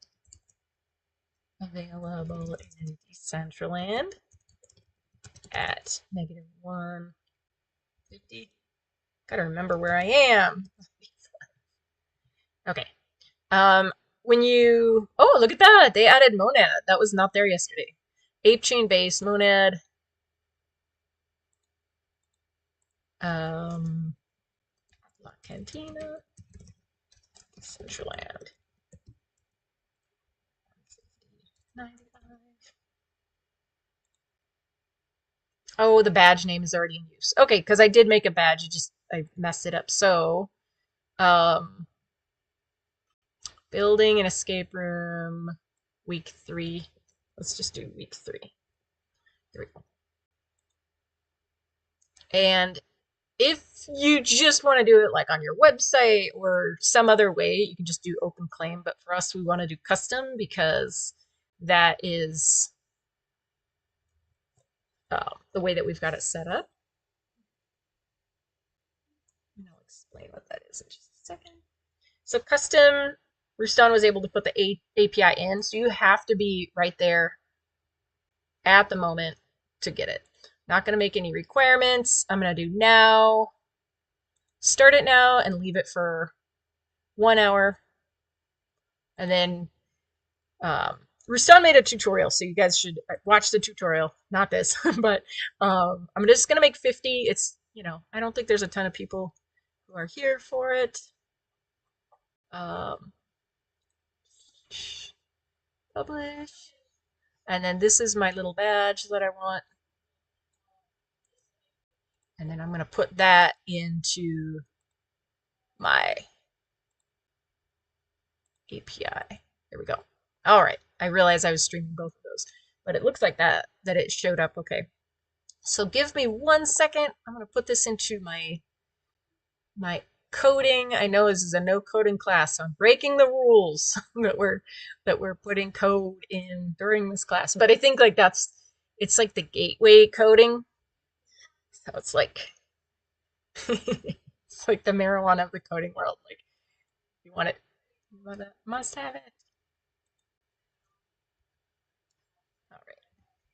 Speaker 1: in Decentraland at -150. Gotta remember where I am. Okay. Um, when you, oh, look at that. They added Monad. That was not there yesterday. Ape chain base, Monad. La Cantina, Decentraland. 95. Oh, the badge name is already in use. Okay, because I did make a badge, I messed it up. So, um, building an escape room, week 3. Let's just do week 3. There we go. And if you just want to do it like on your website or some other way, you can just do open claim. But for us, we want to do custom because that is the way that we've got it set up. And I'll explain what that is in just a second. So custom, Ruston was able to put the API in, so you have to be right there at the moment to get it. Not going to make any requirements. I'm going to do now, start it now, and leave it for 1 hour. And then Ruston made a tutorial, so you guys should watch the tutorial, not this. But I'm just going to make 50. It's, I don't think there's a ton of people who are here for it. Um, publish. And then this is my little badge that I want. And then I'm going to put that into my API. There we go. All right. I realized I was streaming both of those, but it looks like that it showed up okay. So give me 1 second. I'm going to put this into my coding. I know this is a no coding class, so I'm breaking the rules that we're putting code in during this class. But I think like it's like the gateway coding. So it's like it's like the marijuana of the coding world. Like you want it, must have it. All right,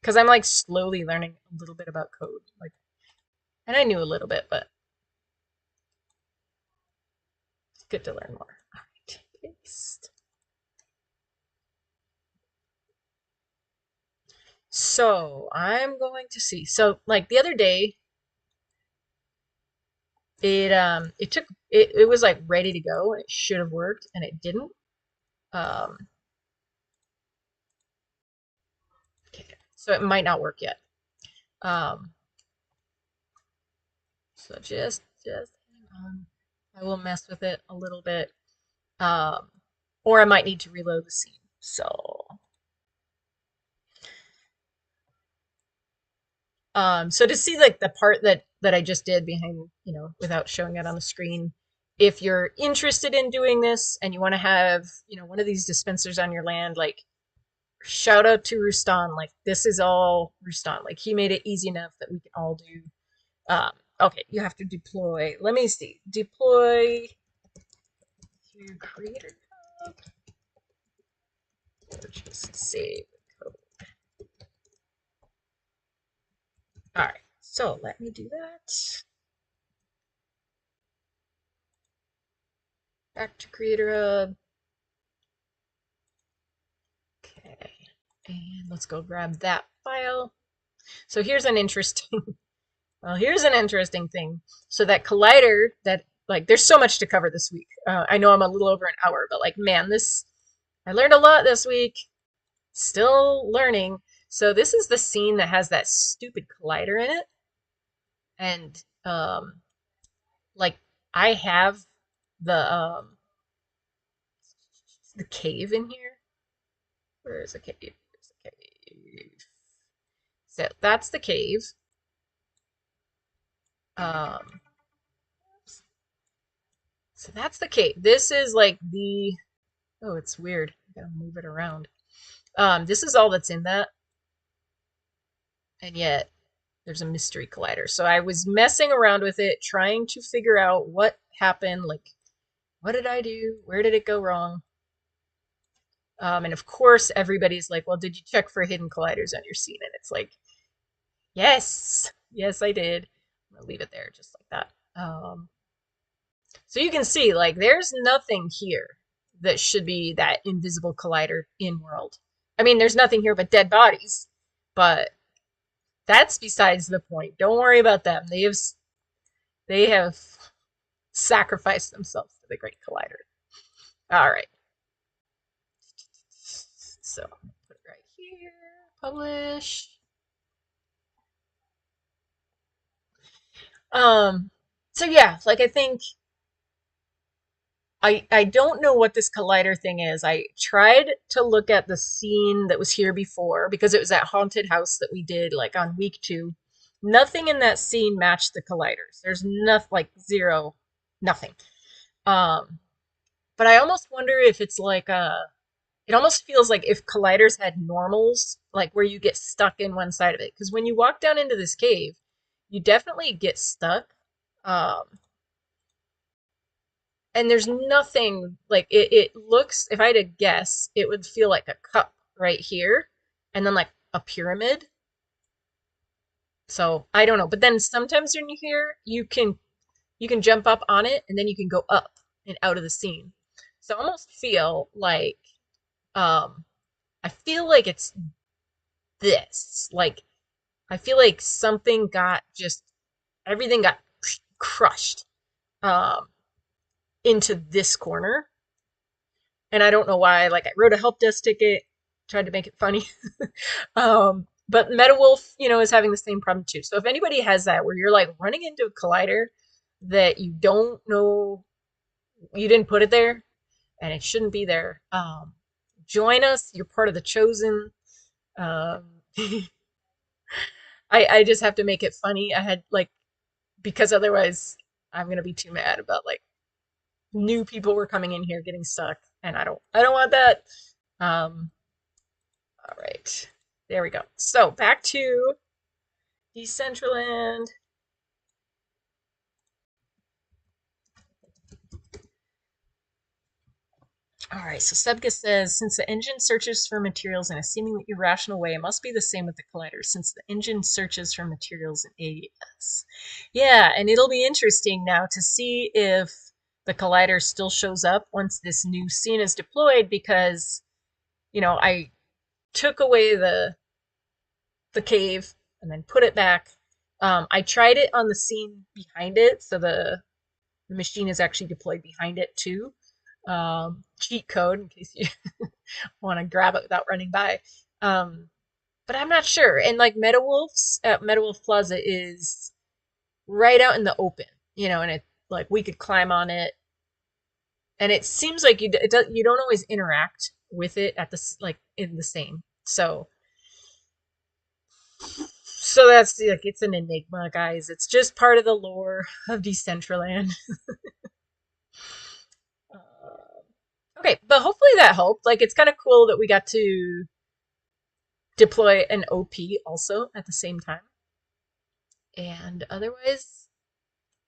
Speaker 1: because I'm like slowly learning a little bit about code. Like, and I knew a little bit, but it's good to learn more. All right, paste. So I'm going to see. So like the other day, it took it was like ready to go and it should have worked and it didn't. Um, okay, so it might not work yet. Um, so just hang on. I will mess with it a little bit. Um, or I might need to reload the scene. So to see like the part that I just did behind, without showing it on the screen, if you're interested in doing this and you want to have, one of these dispensers on your land, like shout out to Rustan. Like this is all Rustan. Like he made it easy enough that we can all do. Um, okay, you have to deploy. Let me see. Deploy to Creator Hub. Or just save code. All right, so let me do that. Back to Creator Hub. Okay, and let's go grab that file. So here's an interesting, well, here's an interesting thing. So that collider that, like, there's so much to cover this week. I know I'm a little over an hour, but like, man, I learned a lot this week. Still learning. So this is the scene that has that stupid collider in it. And, like, I have the cave in here. Where is the cave? There's the cave. So that's the cave. Um, so that's the cave. This is like oh, it's weird. I gotta move it around. This is all that's in that, and yet there's a mystery collider. So I was messing around with it, trying to figure out what happened. Like, what did I do? Where did it go wrong? And of course, everybody's like, well, did you check for hidden colliders on your scene? And it's like, yes, yes, I did. I'm gonna leave it there just like that. So you can see, like, there's nothing here that should be that invisible collider in world. I mean, there's nothing here but dead bodies, but that's besides the point. Don't worry about them. They have sacrificed themselves to the Great Collider. All right. So put it right here. Publish. Um. So yeah, like I think I don't know what this collider thing is. I tried to look at the scene that was here before because it was that haunted house that we did like on week 2. Nothing in that scene matched the colliders. There's nothing, like zero, nothing. Um, but I almost wonder if it's like it almost feels like if colliders had normals, like where you get stuck in one side of it. Because when you walk down into this cave, you definitely get stuck. Um, and there's nothing like it looks, if I had to guess, it would feel like a cup right here and then like a pyramid. So I don't know. But then sometimes when you're here, you can jump up on it and then you can go up and out of the scene. So I almost feel like um I feel like it's this. Like I feel like something got just everything got crushed um into this corner. And I don't know why. Like I wrote a help desk ticket, tried to make it funny. But MetaWolf, is having the same problem too. So if anybody has that where you're like running into a collider that you don't know, you didn't put it there and it shouldn't be there, join us. You're part of the chosen. Um, I just have to make it funny. I had like because otherwise I'm gonna be too mad about like new people were coming in here getting stuck, and I don't want that. Um, all right, there we go. So back to Decentraland. All right, so Sebka says, since the engine searches for materials in a seemingly irrational way, it must be the same with the collider, since the engine searches for materials in AES. Yeah, and it'll be interesting now to see if the collider still shows up once this new scene is deployed, because, I took away the cave and then put it back. I tried it on the scene behind it, so the machine is actually deployed behind it too. Cheat code in case you want to grab it without running by. Um, but I'm not sure. And like MetaWolf's at MetaWolf Plaza is right out in the open, and it like we could climb on it, and it seems like you don't always interact with it at the like in the same. So that's like it's an enigma, guys. It's just part of the lore of Decentraland. Okay, but hopefully that helped. Like it's kind of cool that we got to deploy an OP also at the same time. And otherwise,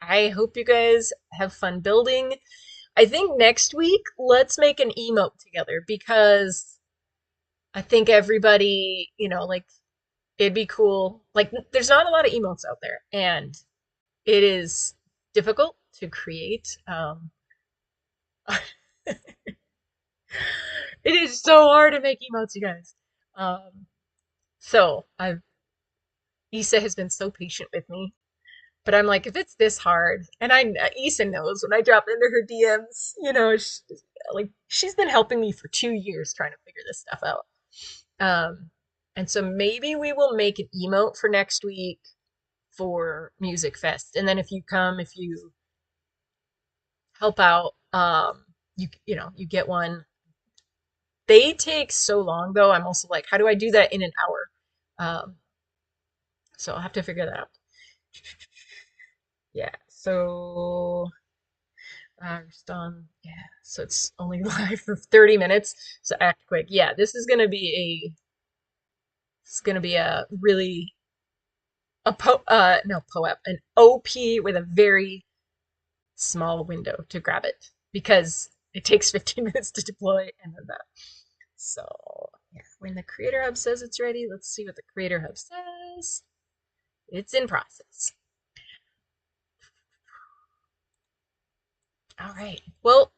Speaker 1: I hope you guys have fun building. I think next week, let's make an emote together because I think everybody, like it'd be cool. Like there's not a lot of emotes out there and it is difficult to create. It is so hard to make emotes, you guys. So I've Issa has been so patient with me. But I'm like, if it's this hard, and Issa knows when I drop into her DMs, like she's been helping me for 2 years trying to figure this stuff out. Um, and so maybe we will make an emote for next week for Music Fest, and then if you help out, you get one. They take so long though. I'm also like, how do I do that in an hour? Um, so I'll have to figure that out. Yeah. So done. Yeah. So it's only live for 30 minutes. So act quick. Yeah, this is gonna be a really a po no POAP, an OP with a very small window to grab it because it takes 15 minutes to deploy and then that. So yeah, when the Creator Hub says it's ready, let's see what the Creator Hub says. It's in process. All right. Well,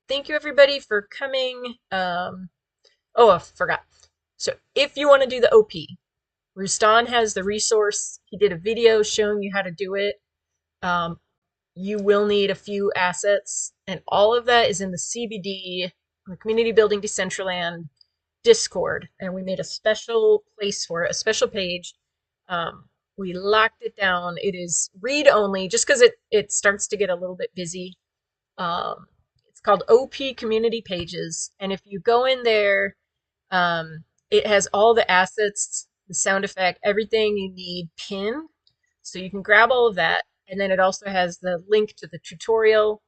Speaker 1: thank you everybody for coming. Oh, I forgot. So if you want to do the OP, Rustan has the resource. He did a video showing you how to do it. Um, you will need a few assets, and all of that is in the CBD, the Community Building Decentraland Discord, and we made a special place for it, a special page. Um, we locked it down. It is read only, just because it starts to get a little bit busy. Um, it's called OP Community Pages, and if you go in there, it has all the assets, the sound effect, everything you need pinned, so you can grab all of that. And then it also has the link to the tutorial.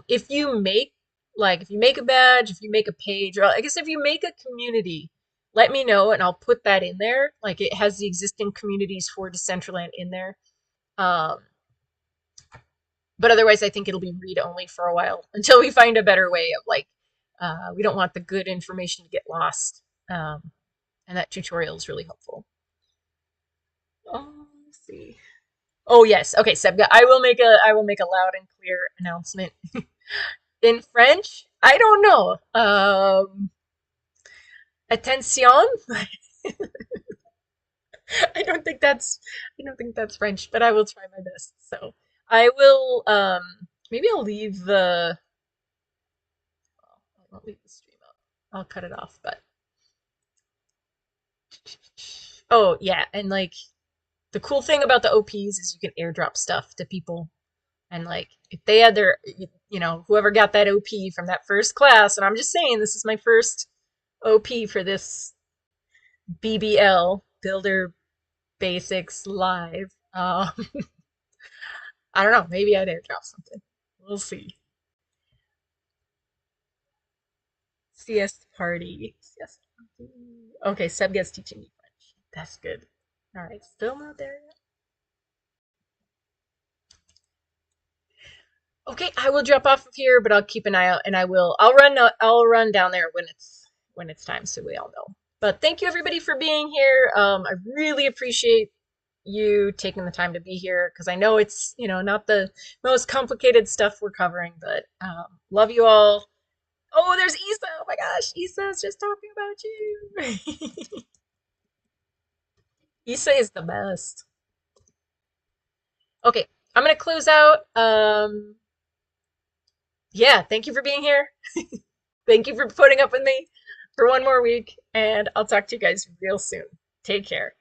Speaker 1: If you make if you make a badge, if you make a page, or I guess if you make a community, let me know and I'll put that in there. Like it has the existing communities for Decentraland in there. Um, but otherwise, I think it'll be read only for a while until we find a better way of we don't want the good information to get lost. And that tutorial is really helpful. Oh, let's see. Oh yes, okay, Seb. I will make a loud and clear announcement in French. I don't know. Attention. I don't think that's French, but I will try my best. So I will maybe I'll leave the I won't leave the stream up. I'll cut it off, but oh yeah, and like the cool thing about the OPs is you can airdrop stuff to people. And like if they had their whoever got that OP from that first class, and I'm just saying this is my first OP for this BBL Builder Basics Live. I don't know. Maybe I'd airdrop something. We'll see. CS party. CS party. Okay, Seb gets teaching me French. That's good. All right, still not there yet. Okay, I will drop off of here, but I'll keep an eye out, and I'll run down there when it's time, so we all know. But thank you everybody for being here. I really appreciate you taking the time to be here because I know it's not the most complicated stuff we're covering, but love you all. Oh, there's Issa. Oh my gosh, Issa's just talking about you. Issa is the best. Okay, I'm gonna close out. Yeah, thank you for being here. Thank you for putting up with me for one more week, and I'll talk to you guys real soon. Take care.